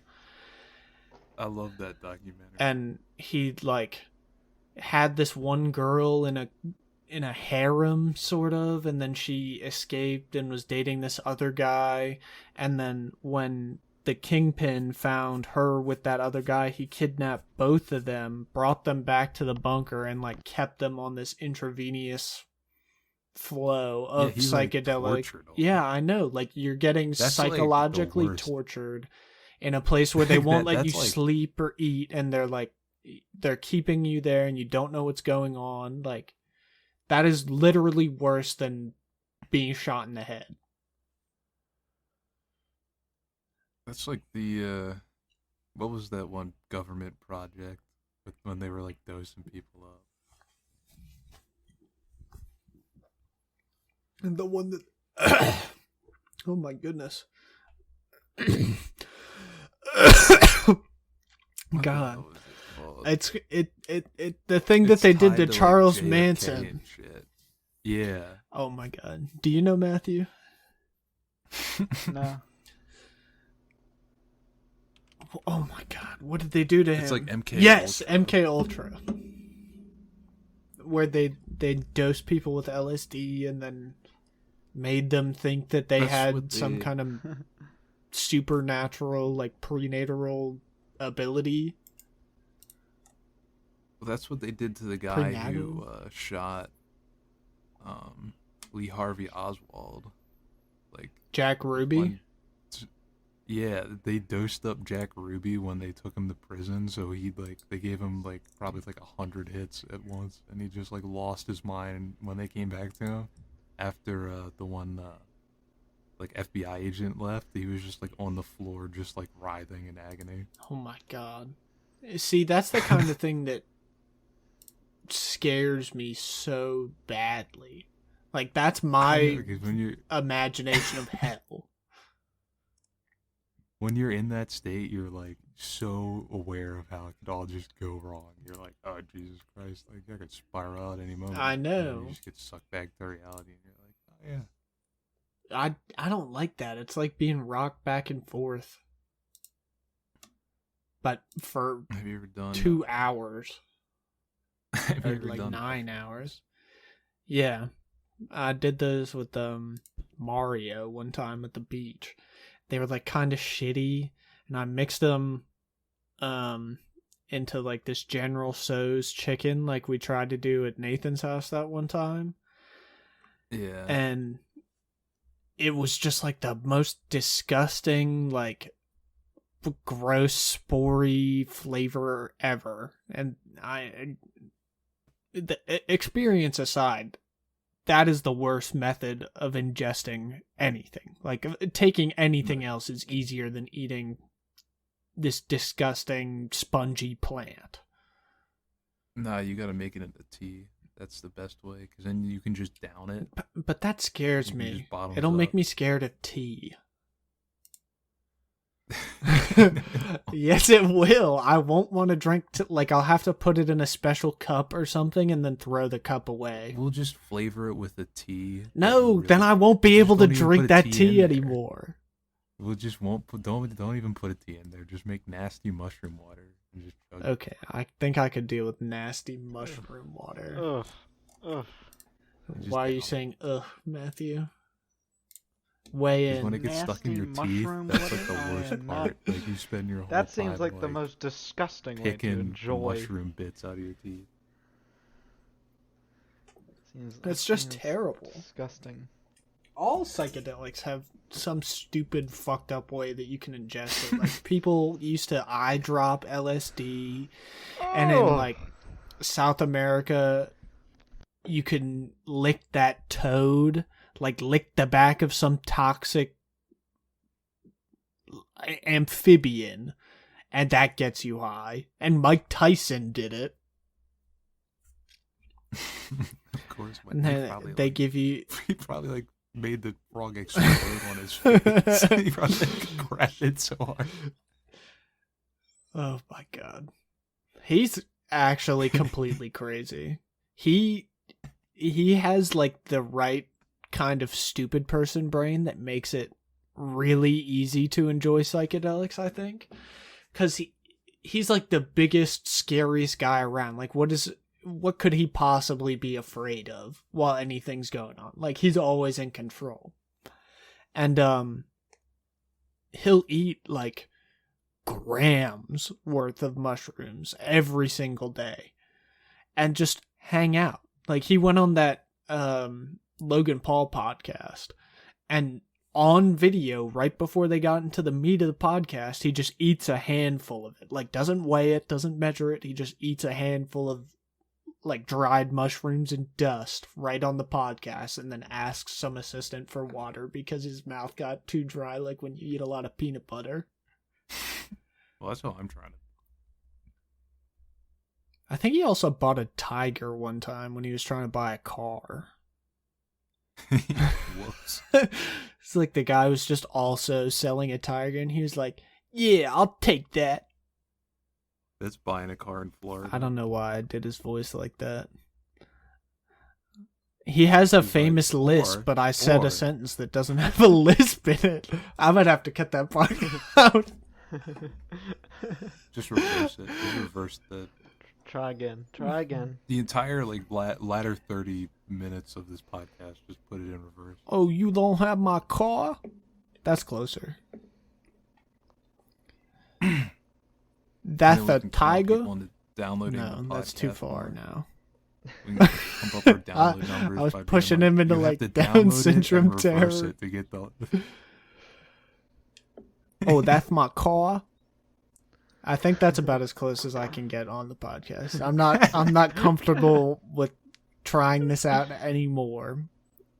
I love that documentary. And he like had this one girl in a harem sort of, and then she escaped and was dating this other guy, and then when the kingpin found her with that other guy, he kidnapped both of them, brought them back to the bunker, and like kept them on this intravenous flow of he, like, psychedelic. tortured them. Yeah, I know. Like you're getting That's, like, the psychologically worst. tortured in a place where they won't let you That's, like- sleep or eat, and they're keeping you there and you don't know what's going on. Like that is literally worse than being shot in the head. That's like the what was that one government project with when they were like dosing people up? And the one that oh my goodness. What the God. hell was it called? It's the thing that It's they did tied to like, Charles JFK Manson. and shit. Yeah. Oh my God. Do you know Matthew? No. Oh my God. What did they do to him? It's like MK Yes, Ultra. MK Ultra. Where they dosed people with LSD and then made them think that they That's had what some they- kind of supernatural, like prenatal ability. Well, that's what they did to the guy who Prenatal? shot Lee Harvey Oswald. Like Jack Ruby. one- yeah, they dosed up Jack Ruby when they took him to prison, so they gave him like probably like 100 hits at once, and he just like lost his mind when they came back to him after the one like FBI agent left. He was just like on the floor, just like writhing in agony. Oh my God. See, that's the kind of thing that scares me so badly. Like, that's my Because when you're imagination of hell. when you're in that state, you're like so aware of how it could all just go wrong. You're like, oh Jesus Christ, like I could spiral out any moment. I And then know. you just get sucked back to reality, and you're like, oh yeah. I don't like that. It's like being rocked back and forth. But for Have you ever done 2 hours. have you Or ever like done 9 hours. Yeah. I did those with Mario one time at the beach. They were like kind of shitty, and I mixed them into like this General Tso's chicken like we tried to do at Nathan's house that one time. Yeah. And it was just like the most disgusting, like gross, spory flavor ever. And the experience aside, that is the worst method of ingesting anything. Like, taking anything else is easier than eating this disgusting, spongy plant. Nah, you gotta make it into tea. That's the best way, because then you can just down it. But that scares You can me. just bottoms It'll make up. me scared of tea. Yes, it will. I won't want to drink. Like, I'll have to put it in a special cup or something and then throw the cup away. We'll just flavor it with the tea. that No, you then really- I won't be just able to don't even drink put a that tea tea in there. anymore. We'll just won't put don't even put a tea in there. Just make nasty mushroom water and just chug it. Okay, I think I could deal with nasty mushroom water. Ugh. Ugh. Just Why are you down it. saying ugh, Matthew? Weigh 'Cause when it in. gets stuck in your Nasty teeth, mushroom that's like water? the I worst am part. not- Like you spend your whole That seems time, like the most disgusting way to picking enjoy. mushroom bits out of your teeth. That's just seems terrible. Disgusting. All psychedelics have some stupid fucked up way that you can ingest it. Like, people used to eye drop LSD, and in Oh. like South America, you can lick that toad, like lick the back of some toxic amphibian, and that gets you high. And Mike Tyson did it. Of course, And then they give you. He probably like made the frog explode on his face. He probably like, crashed it so hard. Oh my god, he's actually completely crazy. He has like the right kind of stupid person brain that makes it really easy to enjoy psychedelics, I think, because he's like the biggest, scariest guy around. Like, what could he possibly be afraid of while anything's going on? Like, he's always in control. And he'll eat like grams worth of mushrooms every single day and just hang out. Like, he went on that Logan Paul podcast, and on video, right before they got into the meat of the podcast, he just eats a handful of it. Like, doesn't weigh it, doesn't measure it. He just eats a handful of like dried mushrooms and dust right on the podcast, and then asks some assistant for water because his mouth got too dry, like when you eat a lot of peanut butter. Well, that's all I'm trying to. I think he also bought a tiger one time when he was trying to buy a car. Whoops. It's like the guy was just also selling a tiger, and he was like, "Yeah, I'll take that." That's buying a car in Florida. I don't know why I did his voice like that. He has a famous lisp, but I said a sentence that doesn't have a lisp in it. I might have to cut that part out. Just reverse it. Just reverse the. Try again. The entire like latter 30 minutes of this podcast, just put it in reverse. Oh, you don't have my car? That's closer. That's a tiger? No, that's too far now. We can pump up our download numbers. I was by pushing being him into you have like to Down download it syndrome and reverse terror. it to get the. Oh, that's my car? I think that's about as close as I can get on the podcast. I'm not comfortable with trying this out anymore.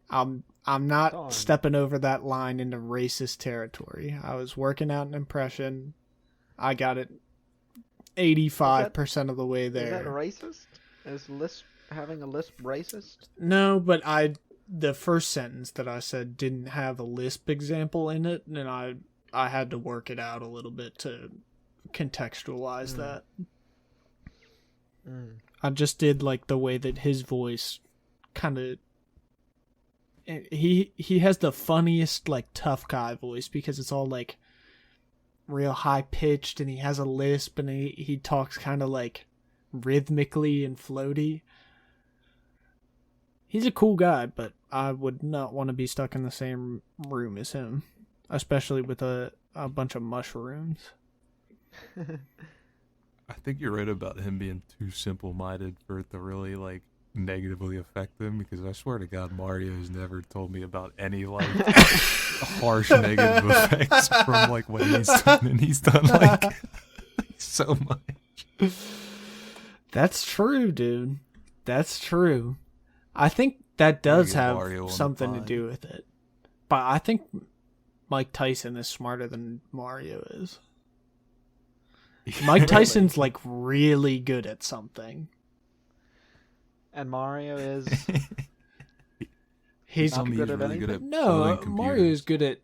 I'm not stepping over that line into racist territory. I was working out an impression. I got it 85% of the way there. Is that racist? Is having a lisp racist? No, but the first sentence that I said didn't have a lisp example in it, and I had to work it out a little bit to contextualize that. I just did like the way that his voice kind of he has the funniest like tough guy voice, because it's all like real high pitched, and he has a lisp, and he talks kind of like rhythmically and floaty. He's a cool guy, but I would not want to be stuck in the same room as him, especially with a bunch of mushrooms. I think you're right about him being too simple-minded for it to really like negatively affect him, because I swear to God, Mario has never told me about any like harsh negative effects from like what he's done, and he's done like so much. That's true, dude. That's true. I think that does have something to do with it. But I think Mike Tyson is smarter than Mario is. Mike Tyson's like really good at something. And Mario is... He's not good at really anything? good at No, Mario is good at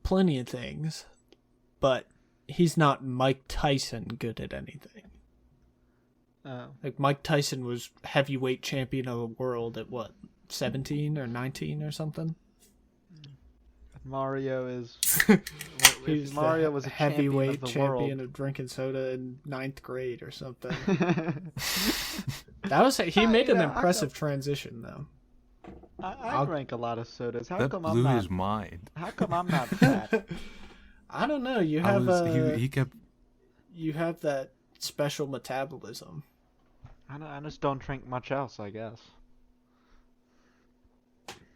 plenty of things. But he's not Mike Tyson good at anything. Oh. Like, Mike Tyson was heavyweight champion of the world at what, 17 or 19 or something? Mario is... He's Mario the was a heavyweight champion of drinking soda in 9th grade or something. He made an impressive transition, though. I drank a lot of sodas. How That come blew I'm not? his mind. How come I'm not fat? I don't know. You have He kept. you have that special metabolism. I just don't drink much else, I guess.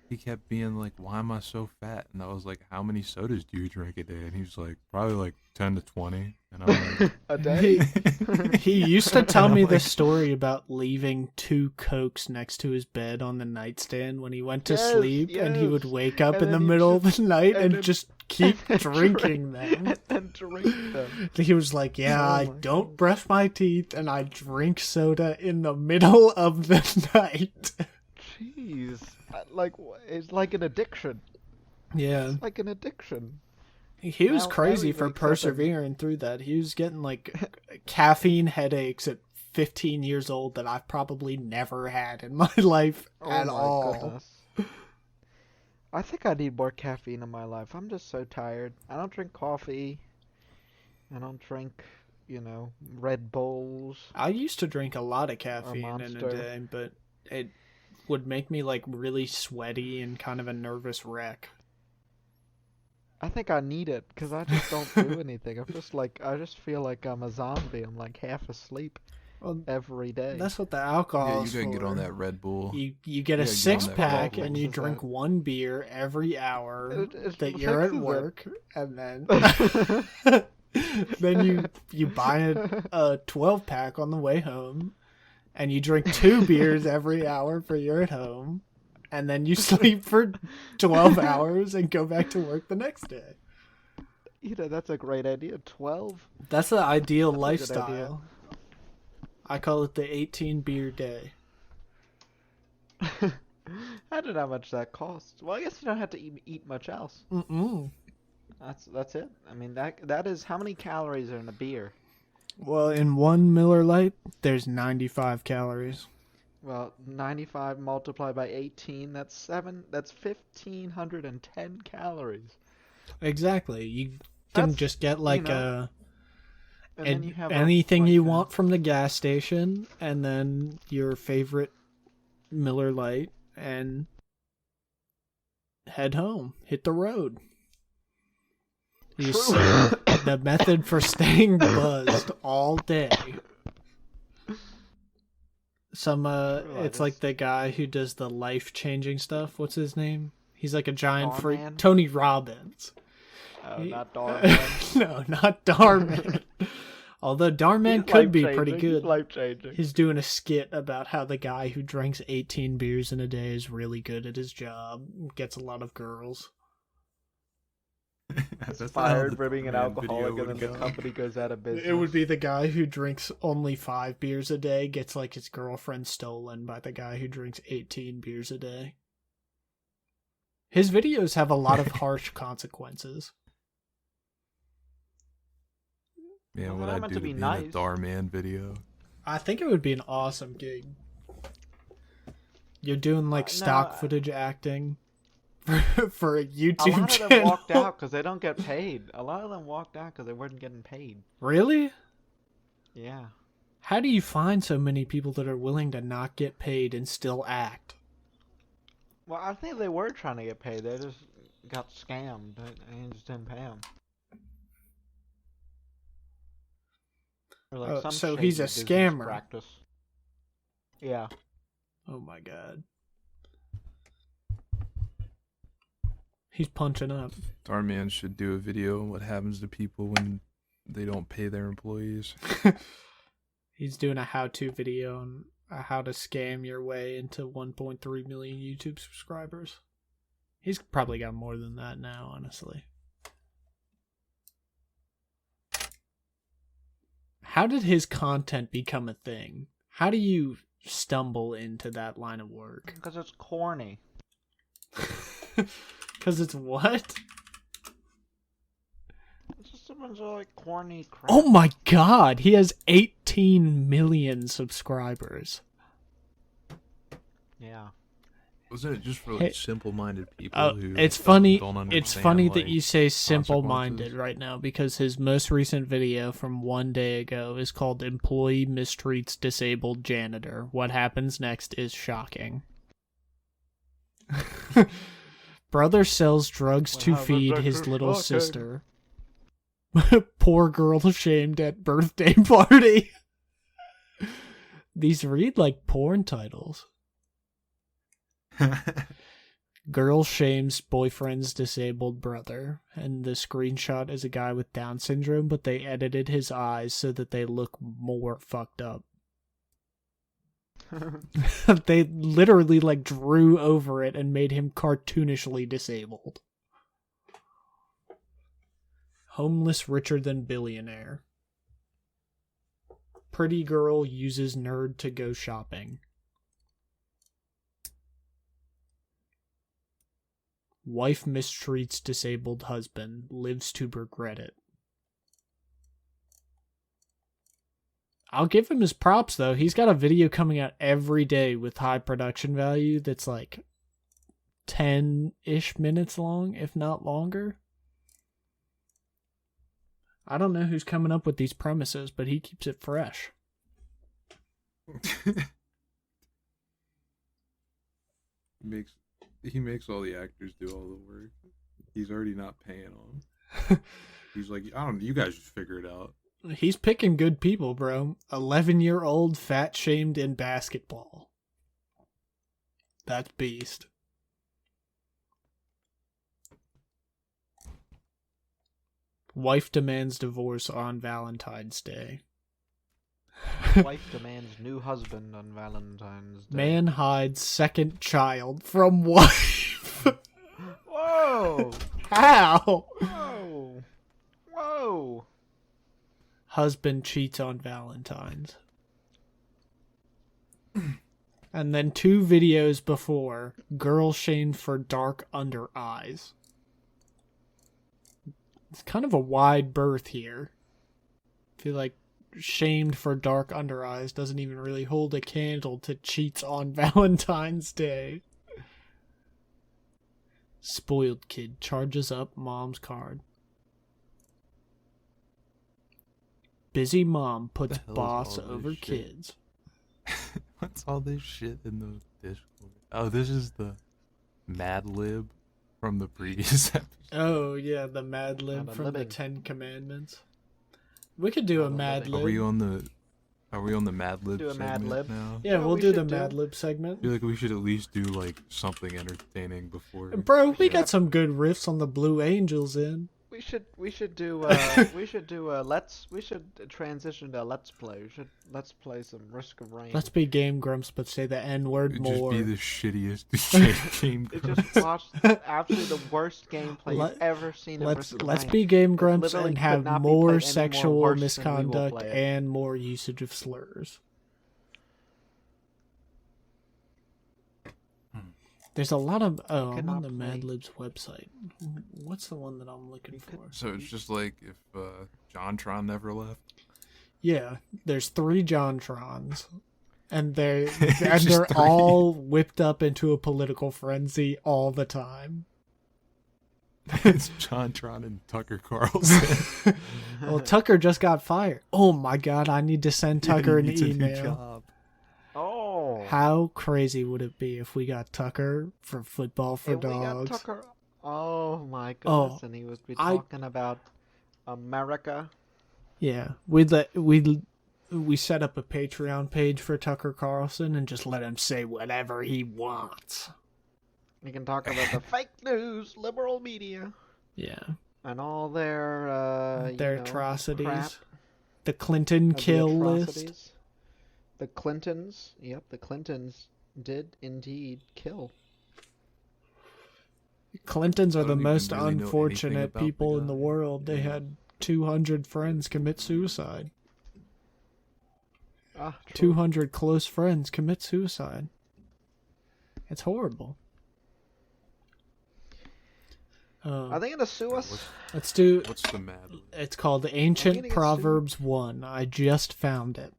He kept being like, "Why am I so fat?" And I was like, "How many sodas do you drink a day?" And he was like, "Probably like 10 to 20." And I'm like, A day? He used to tell me this story about leaving 2 Cokes next to his bed on the nightstand when he went to sleep, and he would wake up And in the then he'd middle of just- the night and and then- just keep drinking them. And drink them. He was like, yeah, Oh I my don't brush my teeth and I drink soda in the middle of the night. Jeez. Like, it's like an addiction. Yeah. It's like an addiction. He was Now crazy he for wakes up and- persevering through that. He was getting like caffeine headaches at 15 years old that I've probably never had in my life at all. Goodness. I think I need more caffeine in my life. I'm just so tired. I don't drink coffee. I don't drink, Red Bulls. I used to drink a lot of caffeine in a Monster. day, but it would make me like really sweaty and kind of a nervous wreck. I think I need it because I just don't do anything. I just feel like I'm a zombie. I'm like half asleep Well, every day. that's what the alcohol Yeah, is you gotta for. get on that Red Bull. You get You a gotta get on six that pack Red and Bull. you What drink is that? one beer every hour It that you're at fixes it. work, and then then you buy a 12 pack on the way home, and you drink 2 beers every hour for you're at home, and then you sleep for 12 hours and go back to work the next day. That's a great idea. 12. That's the ideal That's a good idea. lifestyle. I call it the 18 beer day. I don't know how much that costs. Well, I guess you don't have to eat much else. Mm-mm. That's it. I mean, that is how many calories are in a beer. Well, in one Miller Lite, there's 95 calories. Well, 95 multiplied by 18, that's 1,510 calories. Exactly. You can That's, just get like And then you have anything like you a- want from the gas station, and then your favorite Miller Lite, and head home. Hit the road. You True. the method for staying buzzed all day. It's like the guy who does the life-changing stuff. What's his name? He's like a giant freak. Darman? Tony Robbins. Oh, not Dawgs. No, not Darman. Although Darman could be pretty good. Life-changing. He's doing a skit about how the guy who drinks 18 beers in a day is really good at his job, gets a lot of girls. He's That's not how fired the for being an Darman video alcoholic, and would then the go. company goes out of business. It would be the guy who drinks only 5 beers a day gets like his girlfriend stolen by the guy who drinks 18 beers a day. His videos have a lot of harsh consequences. Man, Well, what they're I meant do to be in nice. a Darman video. I think it would be an awesome gig. You're doing like stock footage acting for a A YouTube lot of channel. them walked out because they don't get paid. A lot of them walked out because they weren't getting paid. Really? Yeah. How do you find so many people that are willing to not get paid and still act? Well, I think they were trying to get paid. They just got scammed and just didn't pay them. Or like Oh, some so shady he's a business scammer. Practice. Yeah. Oh my god. He's punching up. Darman should do a video on what happens to people when they don't pay their employees. He's doing a how-to video on how to scam your way into 1.3 million YouTube subscribers. He's probably got more than that now, honestly. How did his content become a thing? How do you stumble into that line of work? Because it's corny. Because it's what? It's just a bunch of like corny crap. Oh my god, he has 18 million subscribers. Yeah. Wasn't it just for Hey- like simple-minded people Oh, who it's don't- funny. don't It's understand, funny that like, you say simple-minded consequences? right now because his most recent video from one day ago is called "Employee Mistreats Disabled Janitor. What happens next is shocking." Brother sells drugs What to happens feed next his is little shocking. sister. Poor girl shamed at birthday party. These read like porn titles. Girl shames boyfriend's disabled brother, and the screenshot is a guy with Down syndrome, but they edited his eyes so that they look more fucked up. They literally like drew over it and made him cartoonishly disabled. Homeless richer than billionaire. Pretty girl uses nerd to go shopping. Wife mistreats disabled husband, lives to regret it. I'll give him his props, though. He's got a video coming out every day with high production value that's like 10-ish minutes long, if not longer. I don't know who's coming up with these premises, but he keeps it fresh. He makes all the actors do all the work. He's already not paying them. He's like, I don't. You guys just figure it out. He's picking good people, bro. 11-year-old fat shamed in basketball. That's beast. Wife demands divorce on Valentine's Day. Wife demands new husband on Valentine's Day. Man hides second child from wife. Whoa! How? Whoa! Whoa! Husband cheats on Valentine's. And then 2 videos before, girl shamed for dark under eyes. It's kind of a wide berth here. I feel like shamed for dark under eyes doesn't even really hold a candle to cheats on Valentine's Day. Spoiled kid charges up mom's card. Busy mom puts boss over kids. What's all this shit in the Discord? Oh, this is the Mad Lib from the previous episode. Oh, yeah, the Mad Lib from the 10 Commandments. We could do a Mad Lib. Are we on the Mad Lib Do a segment Mad Lib? now? Yeah, we'll do the Mad Lib segment. I feel like we should at least do like something entertaining before. Bro, we got some good riffs on the Blue Angels in. We should transition to let's play. Let's play some Risk of Rain. Let's be Game Grumps, but say the N-word It'd more. just be the shittiest game. It just watched absolutely the worst gameplay you've ever seen in Risk of Rain. Let's be Game Grumps literally and could have not be more played any more sexual worse than we will misconduct play it. and more usage of slurs. There's a lot of... Oh, I'm on the Mad Lib's website. What's the one that I'm looking for? So it's just like if JonTron never left. Yeah, there's 3 JonTrons. And they're Just 3. all whipped up into a political frenzy all the time. It's JonTron and Tucker Carlson. Well, Tucker just got fired. Oh my god, I need to send Tucker He an needs a new email. job. Oh. How crazy would it be if we got Tucker for Football for If we got Dogs? Tucker. Oh my Oh, goodness! And he would be I- talking about America. Yeah, we set up a Patreon page for Tucker Carlson and just let him say whatever he wants. We can talk about the fake news, liberal media, Yeah, and all their atrocities. crap, The Clinton the kill list. atrocities. The Clintons. Yep, the Clintons did indeed kill. Clintons are I the don't even most really know anything unfortunate about the people in the guy. world. They Yeah. had 200 friends commit suicide. True. 200 close friends commit suicide. It's horrible. Are they gonna sue us? Let's do... What's the Mad Lib? It's called I'm Ancient gonna get Proverbs 1. I just found it.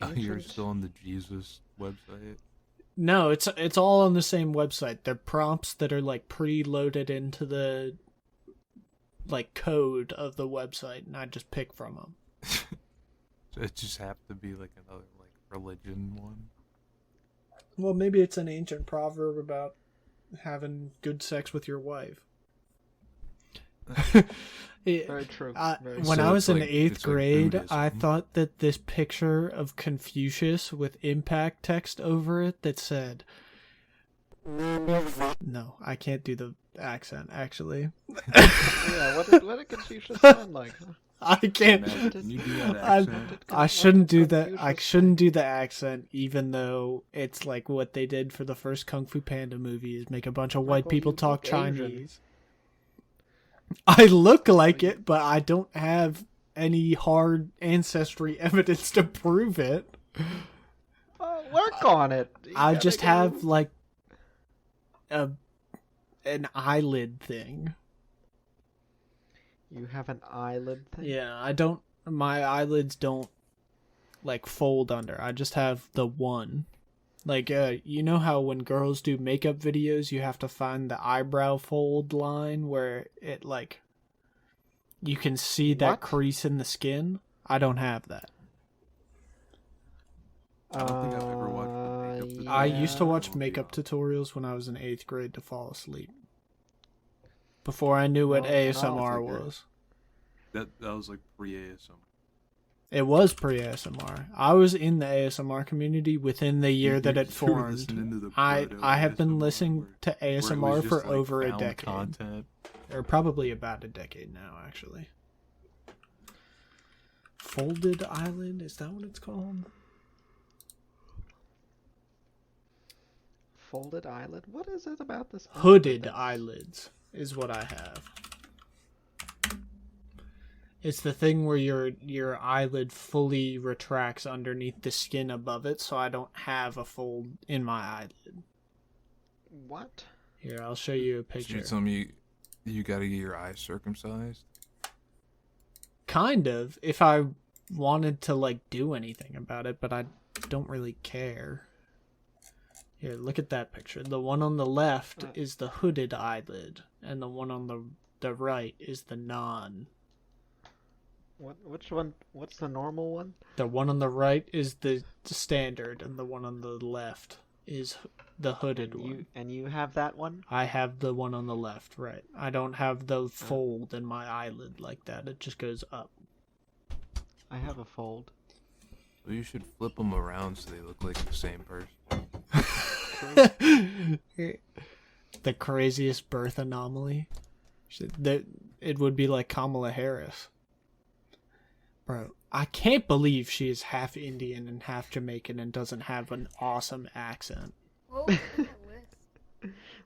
Oh, you're still on the Jesus website? No, it's all on the same website. They're prompts that are like preloaded into the like code of the website, and I just pick from them. So it just happened to be like another like religion one. Well, maybe it's an ancient proverb about having good sex with your wife. Very true. Very When So I was it's in like- 8th it's like grade, Buddhism. I thought that this picture of Confucius with impact text over it that said... No, I can't do the accent, actually. Yeah, what did Confucius sound like? Huh? I can't... Can you do that I- accent? I shouldn't do that. Confucius I shouldn't do the accent, even though it's like what they did for the first Kung Fu Panda movie is make a bunch of white Michael, people you talk look Asian. Chinese. I look like it, but I don't have any hard ancestry evidence to prove it. Work on it. I just have like an eyelid thing. You have an eyelid thing? Yeah, I don't. My eyelids don't like fold under. I just have the one. Like, you know how when girls do makeup videos, you have to find the eyebrow fold line where it like you can see that What? crease in the skin? I don't have that. I don't think I've ever watched a makeup tutorial. I used to watch makeup tutorials when I was in 8th grade to fall asleep. Before I knew what Well, ASMR no, was. That was like pre-ASMR. It was pre-ASMR. I was in the ASMR community within the year that it You were formed. listening to the I have been proto-ASMR listening to where it was ASMR just, for like, over a found decade. content. Or probably about a decade now, actually. Folded eyelid? Is that what it's called? Folded eyelid? What is it about this? Hooded eyelids is what I have. It's the thing where your eyelid fully retracts underneath the skin above it, so I don't have a fold in my eyelid. What? Here, I'll show you a So picture. you tell me you gotta get your eyes circumcised? Kind of, if I wanted to like do anything about it, but I don't really care. Here, look at that picture. The one on the left is the hooded eyelid, and the one on the right is the non. Which one? What's the normal one? The one on the right is the standard, and the one on the left is the hooded one. And you have that one? I have the one on the left, right. I don't have the fold in my eyelid like that. It just goes up. I have a fold. Well, you should flip them around so they look like the same person. The craziest birth anomaly. It would be like Kamala Harris. Bro, I can't believe she is half Indian and half Jamaican and doesn't have an awesome accent. Oh,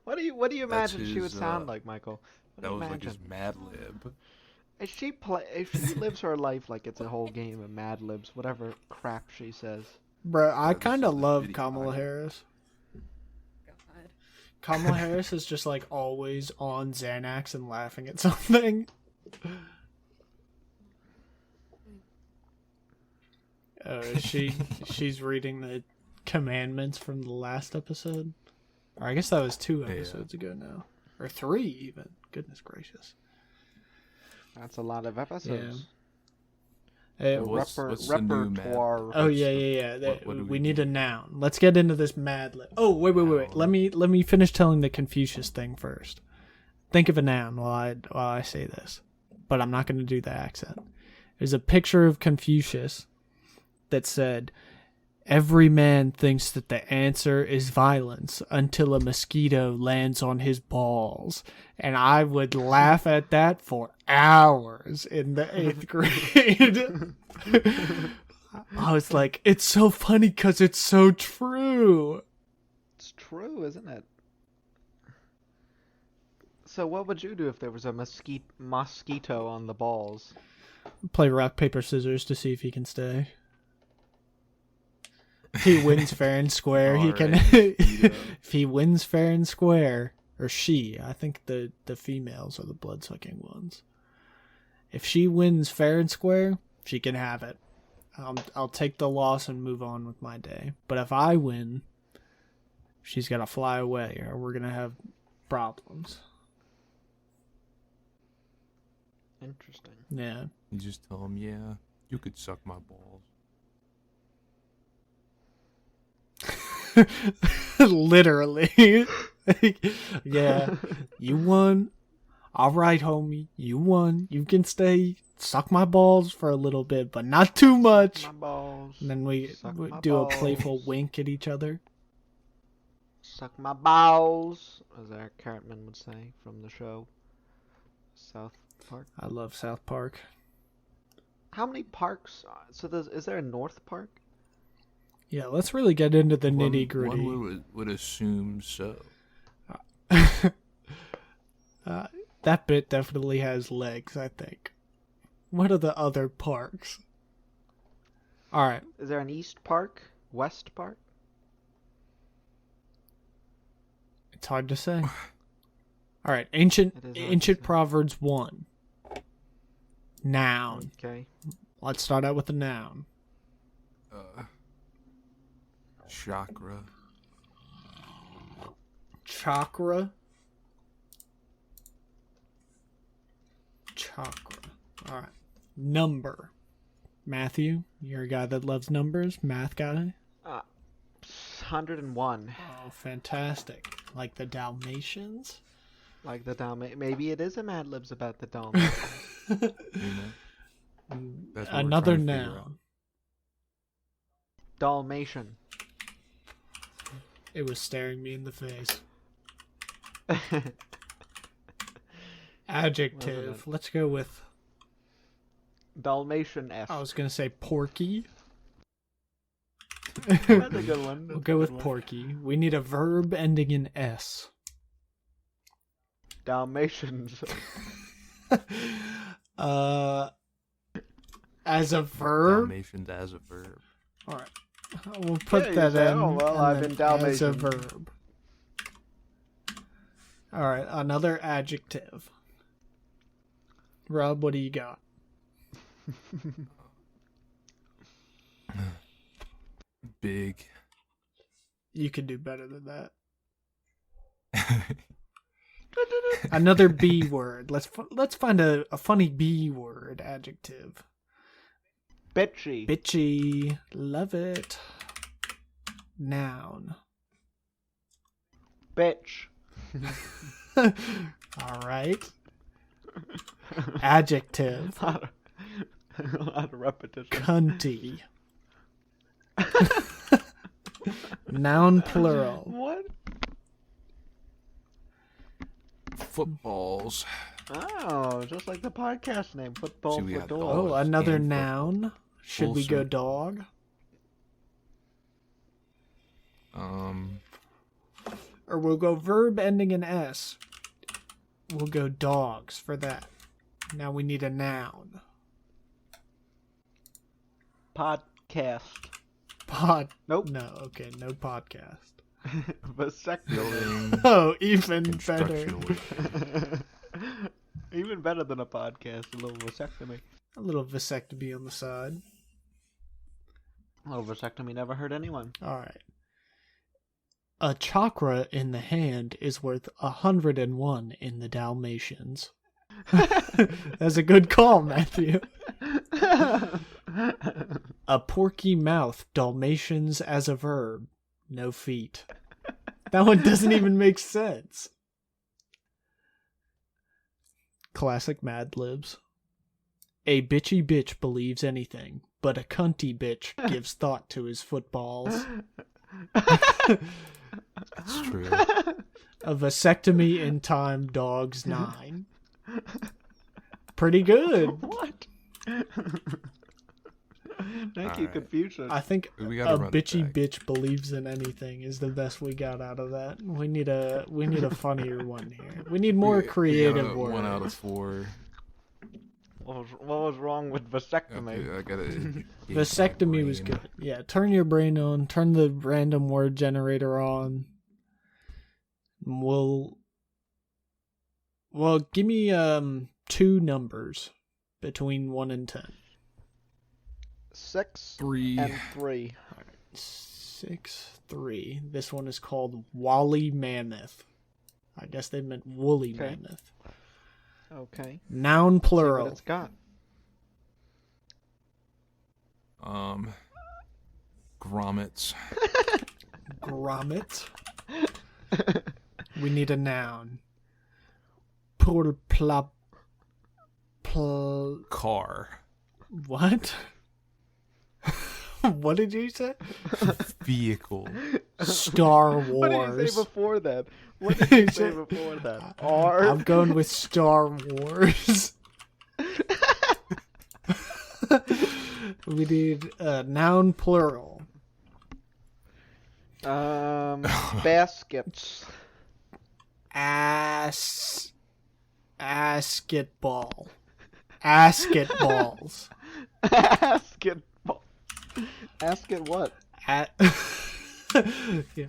What do you That's imagine she would his, sound like, Michael? What do That you was like imagine? his Mad Lib. If she lives her life like it's a whole game of Mad Libs, whatever crap she says. Bro, I this kind is of the love video Kamala audio. Harris. God. Kamala Harris is just like always on Xanax and laughing at something. She's reading the commandments from the last episode. Or I guess that was 2 episodes ago now. Or 3 even. Goodness gracious. That's a lot of episodes. Hey, What's the new Mad repertoire. Lib? oh yeah. What do we we need do? a noun. Let's get into this Mad Lib. Oh wait. Let me finish telling the Confucius thing first. Think of a noun while I say this, but I'm not going to do the accent. There's a picture of Confucius that said, "Every man thinks that the answer is violence until a mosquito lands on his balls." And I would laugh at that for hours in the 8th grade. I was like, it's so funny because it's so true. It's true, isn't it? So what would you do if there was a mosquito on the balls? Play rock, paper, scissors to see if he can stay. If he wins fair and square, he can. If he wins fair and square, or she, I think the females are the blood-sucking ones. If she wins fair and square, she can have it. I'll take the loss and move on with my day. But if I win, she's got to fly away, or we're gonna have problems. Interesting. Yeah. You just tell him, yeah, you could suck my balls. Literally. Yeah. You won. All right, homie. You won. You can stay. Suck my balls for a little bit, but not too much. My balls. And then we Suck my do a balls. playful wink at each other. Suck my balls, as Eric Cartman would say from the show South Park. I love South Park. How many parks? So is there a North Park? Yeah, let's really get into the One- nitty gritty. One would assume so. That bit definitely has legs, I think. What are the other parks? Alright. Is there an East Park? West Park? It's hard to say. Alright, ancient It is hard to say. Proverbs 1. Noun. Okay. Let's start out with a noun. Chakra. Chakra. Alright. Number. Matthew, you're a guy that loves numbers, math guy. 101. Oh, fantastic. Like the Dalmatians? Like the Dalmatian. Maybe it is a Mad Libs about the Dalmatians. That's what we're Another trying to figure out. noun. Dalmatian. It was staring me in the face. Adjective. Let's go with, Dalmatian-esque. I was going to say porky. That's a good one. We'll go with porky. We need a verb ending in S. Dalmatians. As a verb? Dalmatians as a verb. Alright. We'll put Yeah, you that say, in. "Oh, well, and I've then been as a Dalmatian." verb. Alright, another adjective. Rob, what do you got? Big. You could do better than that. Another B word. Let's find a funny B word adjective. Bitchy. Bitchy. Love it. Noun. Bitch. All right. Adjective. A lot of repetition. Cunty. Noun plural. What? Footballs. Oh, just like the podcast name, Football See, we for got Dogs. Oh, Dogs another and noun. Should Full we go circle. dog? Or we'll go verb ending in S. We'll go dogs for that. Now we need a noun. Podcast. Nope. No, okay, no podcast. Vasectomy. Building. Oh, even better. Construction. Even better than a podcast, a little vasectomy. A little vasectomy on the side. A little vasectomy never hurt anyone. Alright. A chakra in the hand is worth 101 in the Dalmatians. That's a good call, Matthew. A porky mouth, Dalmatians as a verb. No feet. That one doesn't even make sense. Classic Mad Libs. A bitchy bitch believes anything, but a cunty bitch gives thought to his footballs. That's true. A vasectomy in time, Dawgs 9. Pretty good. What? Thank you, Alright. Confucius. I think We a gotta run it bitchy back. bitch believes in anything is the best we got out of that. We need a funnier one here. We need more We got creative a words. 1 out of 4. What was wrong with vasectomy? Okay, I gotta. engage my Vasectomy was brain. good. Yeah, turn your brain on. Turn the random word generator on. Well, give me 2 numbers between 1 and 10. 6 3. and 3. 6, 3. This one is called Wally Mammoth. I guess they meant woolly Okay. mammoth. Okay. Noun See plural. what it's got. Grommets. Grommet. We need a noun. Pul plop. Car. What? What did you say? Vehicle. Star What did you say Wars. before that? What did you say before that? R. I'm going with Star Wars. We need a noun plural. Baskets. Ass. Asketball. Asketballs. Ask it. Ask it what? Yeah.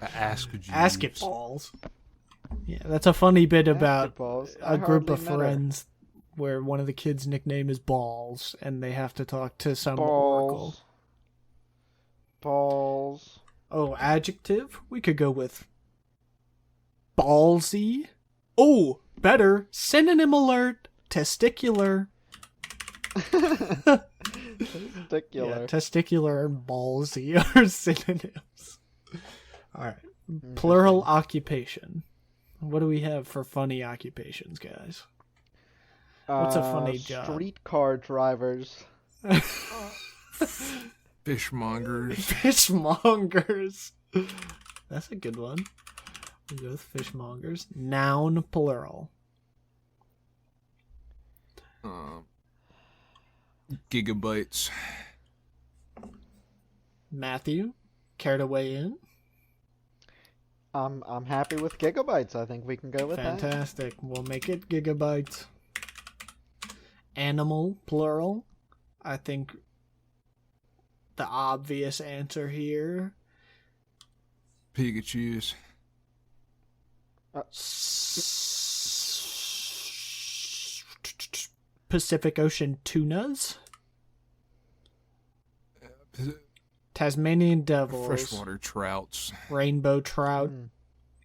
Ask Jeeves. Asketballs. Yeah, that's a funny bit about Basketballs? I a group hardly of met her. friends where one of the kids' nickname is Balls, and they have to talk to some oracle. Balls. Oh, adjective? We could go with ballsy. Oh, better. Synonym alert. Testicular. Testicular. Yeah, testicular and ballsy are synonyms. Alright. Plural occupation. What do we have for funny occupations, guys? What's a funny job? Streetcar drivers. Fishmongers. Fishmongers. That's a good one. We'll go with fishmongers. Noun plural. Gigabytes. Matthew, care to weigh in? I'm happy with gigabytes. I think we can go with that. Fantastic. We'll make it gigabytes. Animal plural. I think the obvious answer here. Pikachu's. Pacific Ocean tunas. Tasmanian devils. Freshwater trouts. Rainbow trout.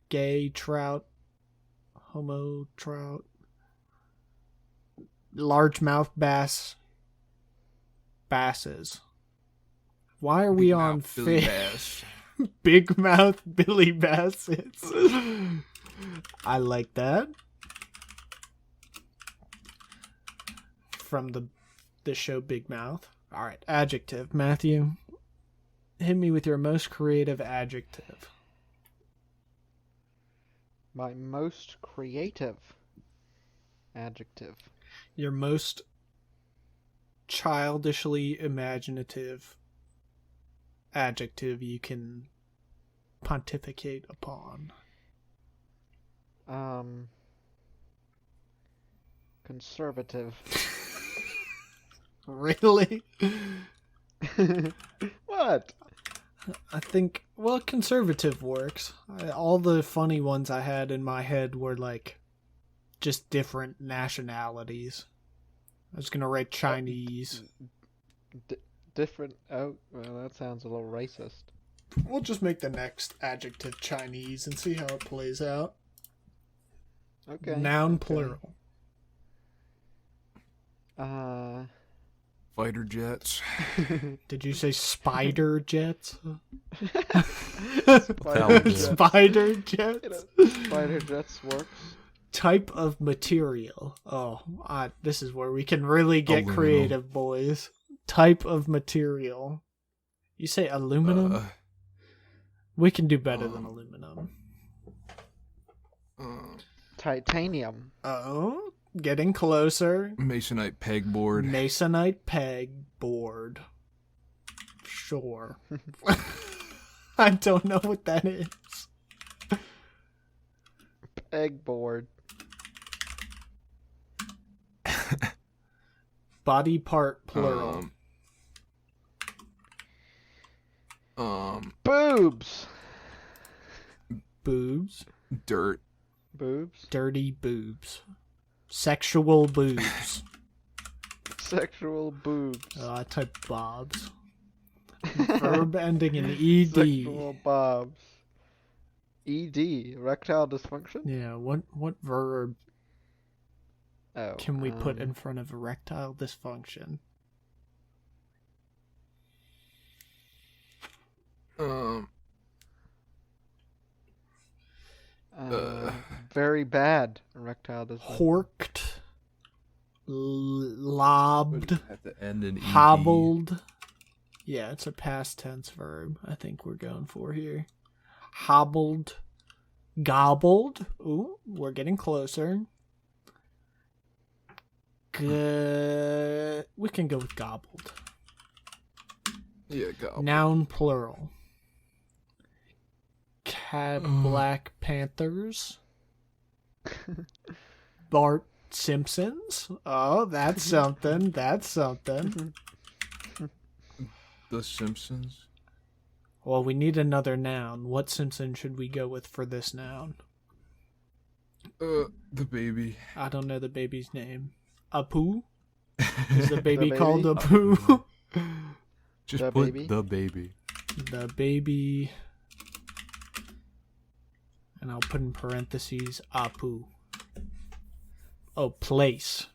Gay trout. Homo trout. Largemouth bass. Basses. Why are we on Billy fish? Bass. Big mouth Billy Bassets. I like that. From the show Big Mouth. Alright, adjective. Matthew, hit me with your most creative adjective. My most creative adjective. Your most childishly imaginative adjective you can pontificate upon. Conservative. Really? What? I think, well, conservative works. All the funny ones I had in my head were like just different nationalities. I was gonna write Chinese. Different. Oh, well, that sounds a little racist. We'll just make the next adjective Chinese and see how it plays out. Okay. Noun okay. plural. Fighter jets. Did you say spider jets? Spider jets. Spider jets? Spider jets works. Type of material. Oh, this is where we can really get Aluminum. creative, boys. Type of material. You say aluminum? We can do better than aluminum. Titanium. Oh, getting closer. Masonite pegboard. Masonite peg board. Sure. I don't know what that is. Pegboard. Body part plural. Boobs. Boobs. Dirt. Boobs. Dirty boobs. Sexual boobs. Sexual boobs. I typed bobs. Verb ending in ed. Sexual bobs. ED. Erectile dysfunction? Yeah, what verb Oh. can we put in front of erectile dysfunction? Very bad erectile dysfunction. Horked. Lobbed. At the end in ED. Hobbled. Yeah, it's a past tense verb. I think we're going for here. Hobbled. Gobbled. Ooh, we're getting closer. We can go with gobbled. Yeah, go. Noun plural. Black Panthers. Bart Simpsons. Oh, that's something. That's something. The Simpsons. Well, we need another noun. What Simpson should we go with for this noun? The baby. I don't know the baby's name. Apu? Is the baby baby? called Apu? Just The put baby? the baby. The baby. And I'll put in parentheses Apu. Oh, place.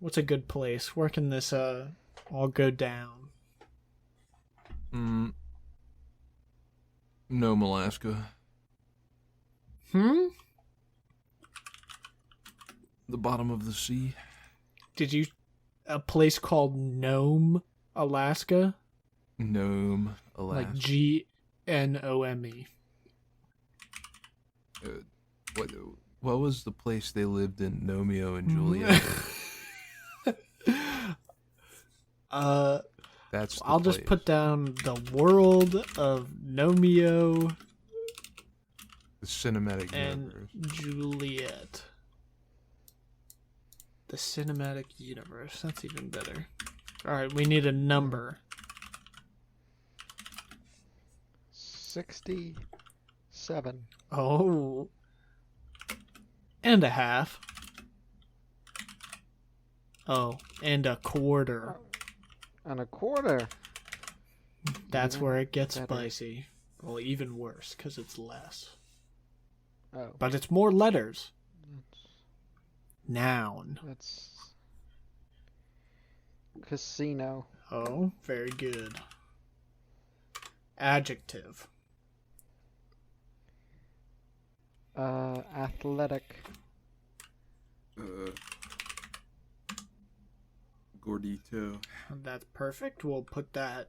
What's a good place? Where can this all go down? Nome, Alaska. Hmm? The bottom of the sea. Did you... A place called Nome, Alaska? Nome, Alaska. Like Gnome. What was the place they lived in? Romeo and Juliet. That's. I'll just put down the world of Nomeo the cinematic and universe. Juliet. The cinematic universe. That's even better. Alright, we need a number. 67. Oh. And a half. Oh, and a quarter. And a quarter. That's Even where it gets better. spicy. Well, even worse, because it's less. Oh, But it's more letters. Noun. that's casino. Oh, very good. Adjective. Athletic. Gordito. That's perfect. We'll put that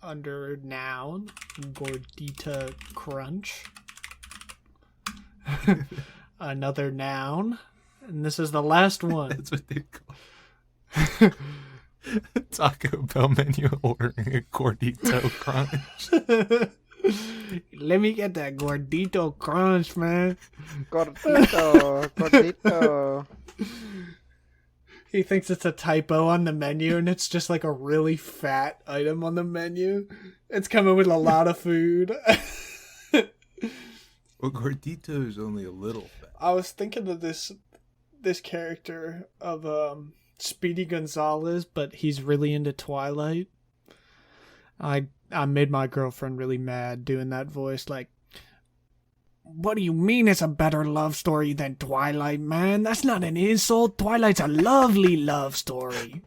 under noun. Gordita crunch. Another noun. And this is the last one. That's what they call Taco Bell menu ordering a Gordito crunch. Let me get that Gordito crunch, man. Gordito. Gordito. He thinks it's a typo on the menu, and it's just like a really fat item on the menu. It's coming with a lot of food. Well, Gordito is only a little fat. I was thinking of this character of Speedy Gonzalez, but he's really into Twilight. I made my girlfriend really mad doing that voice, like, what do you mean it's a better love story than Twilight, man? That's not an insult. Twilight's a lovely love story.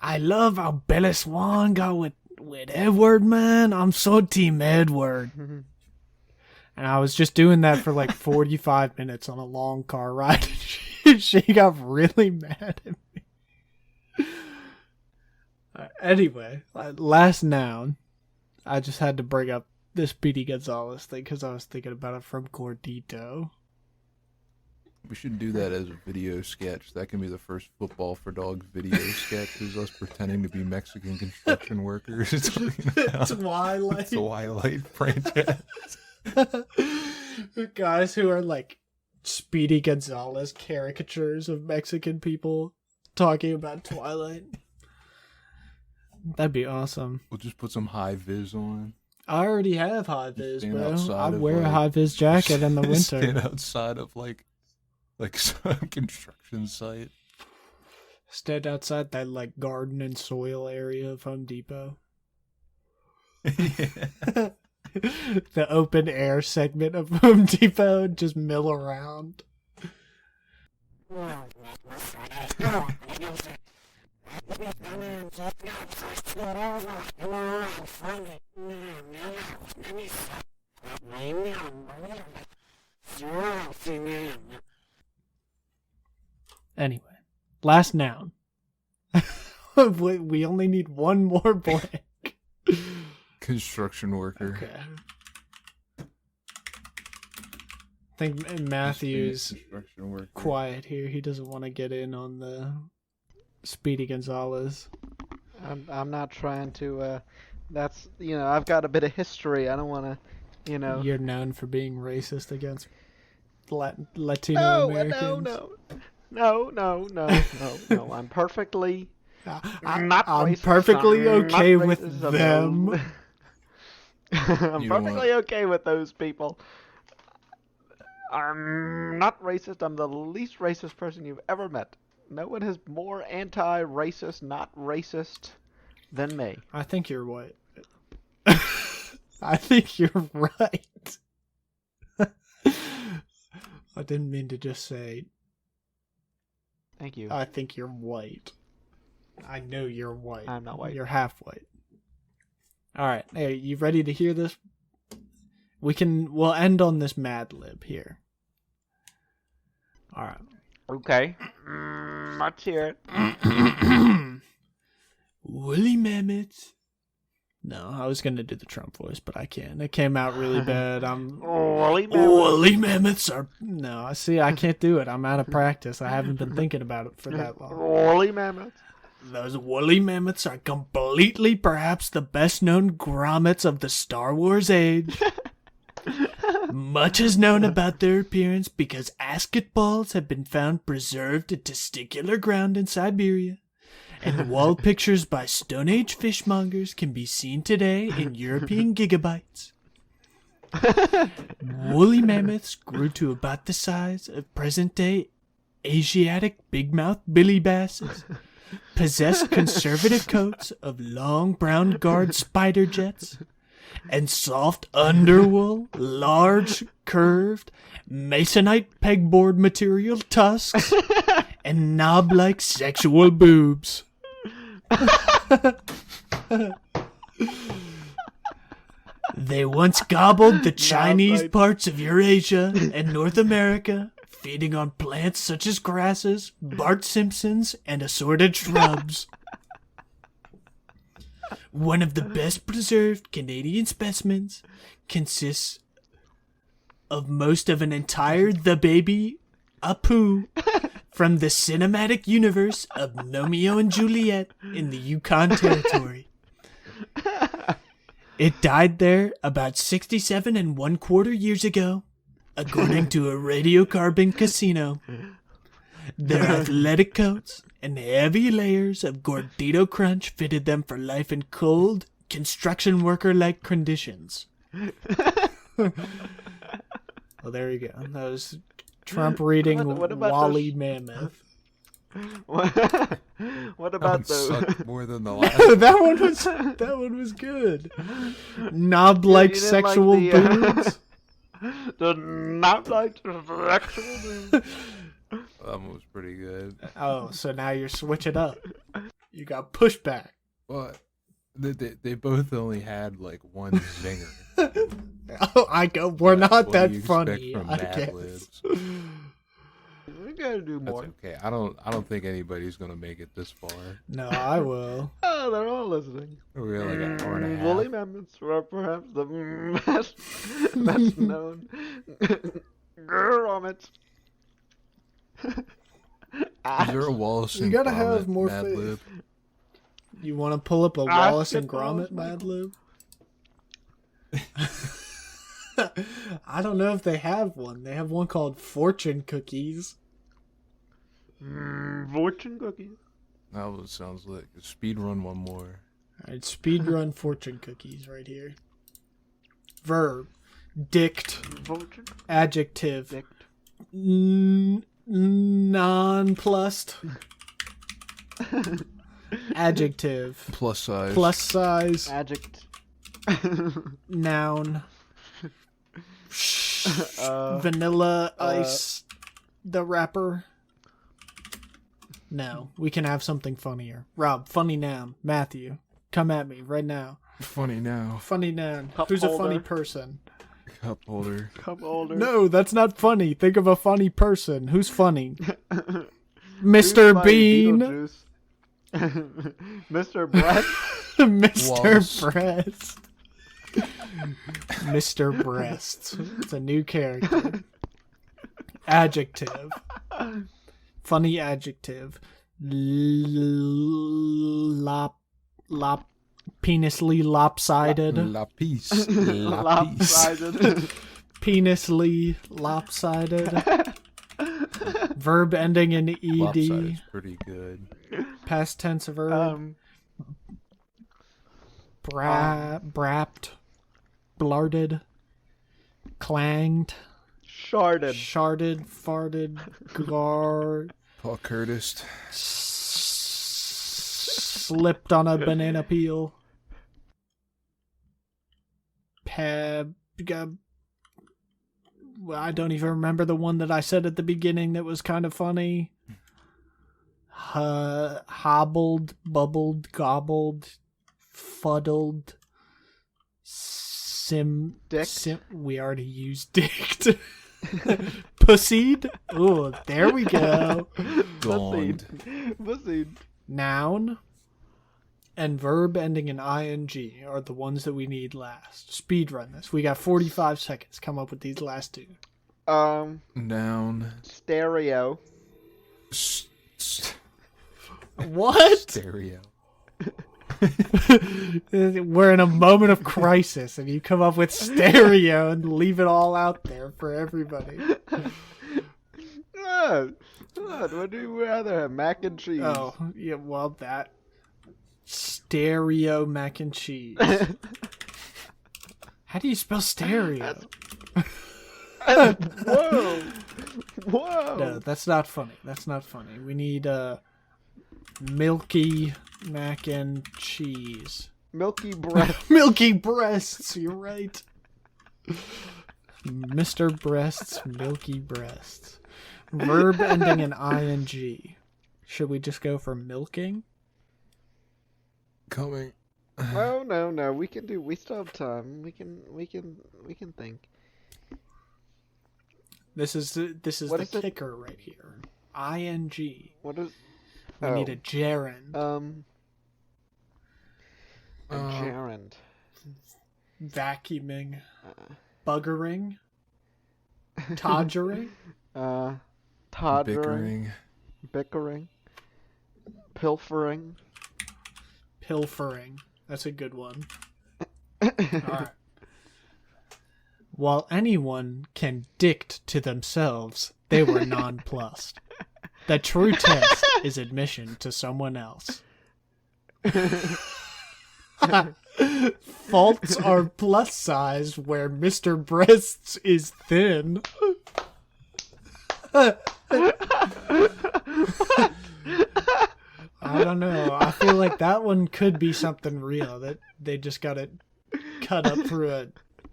I love how Bella Swan got with Edward, man. I'm so team Edward. And I was just doing that for like 45 minutes on a long car ride. She got really mad at me. Anyway, last noun. I just had to bring up this Speedy Gonzalez thing because I was thinking about it from Gordito. We should do that as a video sketch. That can be the first Football for Dogs video sketch. Is us pretending to be Mexican construction workers. Twilight. Twilight franchise. Guys who are like Speedy Gonzalez caricatures of Mexican people talking about Twilight. That'd be awesome. We'll just put some high vis on. I already have high vis, Stand bro. outside I of, wear a like- high vis jacket in the winter. Stand outside of like some construction site. Stand outside that like garden and soil area of Home Depot. Yeah. The open air segment of Home Depot and just mill around. Anyway, last noun. We only need one more blank. Construction worker. Okay. I think Matthew's Construction worker. quiet here. He doesn't want to get in on the Speedy Gonzalez. I'm not trying to. That's I've got a bit of history. I don't want to. You're known for being racist against Latino No, Americans. no. I'm perfectly I'm not racist. perfectly I'm not okay with racist of them. those. I'm You don't perfectly okay with those people. I'm not racist. I'm the least racist person you've ever met. No one is more anti-racist, not racist than me. I think you're white. I think you're right. I didn't mean to just say, Thank you. I think you're white. I know you're white. I'm not white. You're half white. Alright, hey, you ready to hear this? We'll end on this Mad Lib here. Alright. Okay. Let's hear it. Woolly mammoths. No, I was gonna do the Trump voice, but I can't. It came out really bad. Woolly mammoths are... No, see, I can't do it. I'm out of practice. I haven't been thinking about it for that long. Woolly mammoths. Those woolly mammoths are completely perhaps the best known grommets of the Star Wars age. Much is known about their appearance because asket balls have been found preserved in testicular ground in Siberia, and wall pictures by Stone Age fishmongers can be seen today in European gigabytes. Woolly mammoths grew to about the size of present-day Asiatic big-mouth billy basses, possessed conservative coats of long brown guard spider jets, and soft underwool, large, curved, masonite pegboard material tusks, and knob-like sexual boobs. They once gobbled the Chinese parts of Eurasia and North America, feeding on plants such as grasses, Bart Simpsons, and assorted shrubs. One of the best preserved Canadian specimens consists of most of an entire The Baby Apu from the cinematic universe of Romeo and Juliet in the Yukon Territory. It died there about 67 1/4 years ago, according to a radiocarbon casino. Their athletic coats and heavy layers of Gordito Crunch fitted them for life in cold, construction worker-like conditions. Well, there you go. That was Trump reading What about Wally those- Mammoth. What about That one the sucked more than the last. that one was good. Knob-like You didn't like sexual the, boobs. the not like sexual? That one was pretty good. Oh, so now you're switching up. You got pushback. But they both only had like one zinger. Oh, we're not What do that you funny. expect from I Mad guess. Libs? We gotta do That's more. okay. I don't think anybody's gonna make it this far. No, I will. Oh, they're all listening. We're like an hour and a half. Woolly mammoths are perhaps the best known grommets. Is there a Wallace You and gotta Gromit have more Mad faith. Lib? You want to pull up a Wallace and Gromit Mad Lib? I don't know if they have one. They have one called Fortune Cookies. Fortune cookies. That one sounds like speed run one more. Alright, speedrun Fortune Cookies right here. Verb. Dict. Fortune. Adjective. Dict. Nonplussed. Adjective. Plus size. Plus size. Adject. Noun. Vanilla Ice. The rapper. No, we can have something funnier. Rob, funny noun. Matthew, come at me right now. Funny now. Funny noun. Cup Who's a funny holder. person? Cup holder. Cup holder. No, that's not funny. Think of a funny person. Who's funny? Mr. Bean. Mr. Breast. Mr. Wallace. Breast. Mr. Breast. It's a new character. Adjective. Funny adjective. Penisly lopsided. La piece. La piece. Lopsided. Penisly lopsided. Verb ending in Lopsided ed. is pretty good. Past tense verb. Brapped. Blarded. Clanged. Sharded. Farted. Gar. Paul Curtis. Slipped on a banana peel. I don't even remember the one that I said at the beginning that was kind of funny. Hobbled, bubbled, gobbled, fuddled, we already used dicked. Pussied. Ooh, there we go. Pussied. Noun and verb ending in ing are the ones that we need last. Speed run this. We got 45 seconds. Come up with these last two. Noun. Stereo. What? Stereo. We're in a moment of crisis, and you come up with stereo and leave it all out there for everybody. What do you rather have? Mac and cheese. Oh, yeah, well, that. Stereo mac and cheese. How do you spell stereo? Whoa! No, that's not funny. That's not funny. We need milky mac and cheese. Milky breath. Milky breasts, you're right. Mr. Breasts, milky breasts. Verb ending in ing. Should we just go for milking? Coming. Oh no. We still have time. We can think. This is What the is kicker right here. ing. What is? We need a gerund. A gerund. Vacuuming. Buggering. Todgering. Toddering. Bickering. Pilfering. Pilfering. That's a good one. Alright. While anyone can dict to themselves, they were nonplussed. The true test is admission to someone else. Faults are plus size where Mr. Breasts is thin. I don't know. I feel like that one could be something real that they just got it cut up through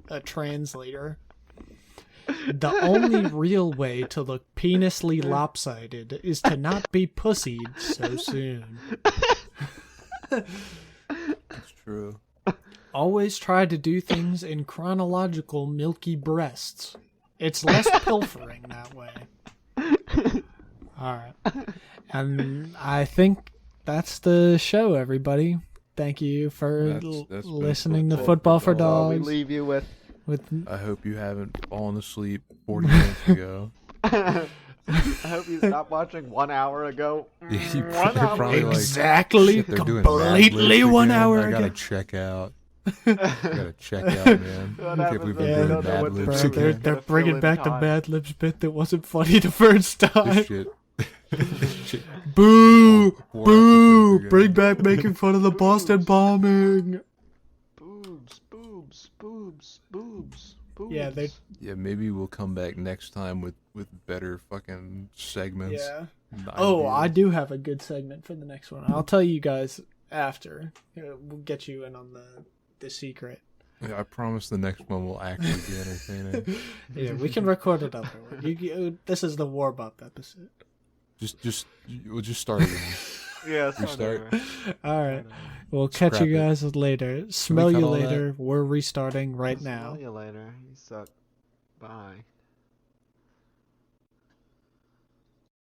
a translator. The only real way to look penisly lopsided is to not be pussied so soon. That's true. Always try to do things in chronological milky breasts. It's less pilfering that way. Alright. And I think that's the show, everybody. Thank you for That's listening to Football Football for We Dogs. leave you with. I hope you haven't fallen asleep 40 minutes ago. I hope you stopped watching 1 hour ago. You're 1 hour. probably like, Exactly, "Shit, they're doing completely Mad Libs 1 again. hour I gotta ago. check out. I gotta check out, man. What I can't happens believe if they're you doing don't know Mad what to Libs do? again. They're Gotta bringing fill in back the time. Mad Libs bit that wasn't funny the first time. This shit. This shit. Boo! Four Boo! episodes ago. Bring back making fun of the Boston bombing. Boobs. Yeah, they. Yeah, maybe we'll come back next time with better fucking segments. Yeah. and Oh, I ideas. do have a good segment for the next one. I'll tell you guys after. We'll get you in on the secret. Yeah, I promise the next one will actually be entertaining. Yeah, we can record another one. This is the warm up episode. We'll just start again. Yeah, Restart. All right. We'll catch Scrap you it. guys later. Smell cut you all that? later. We're restarting right now. See you later. You suck. Bye.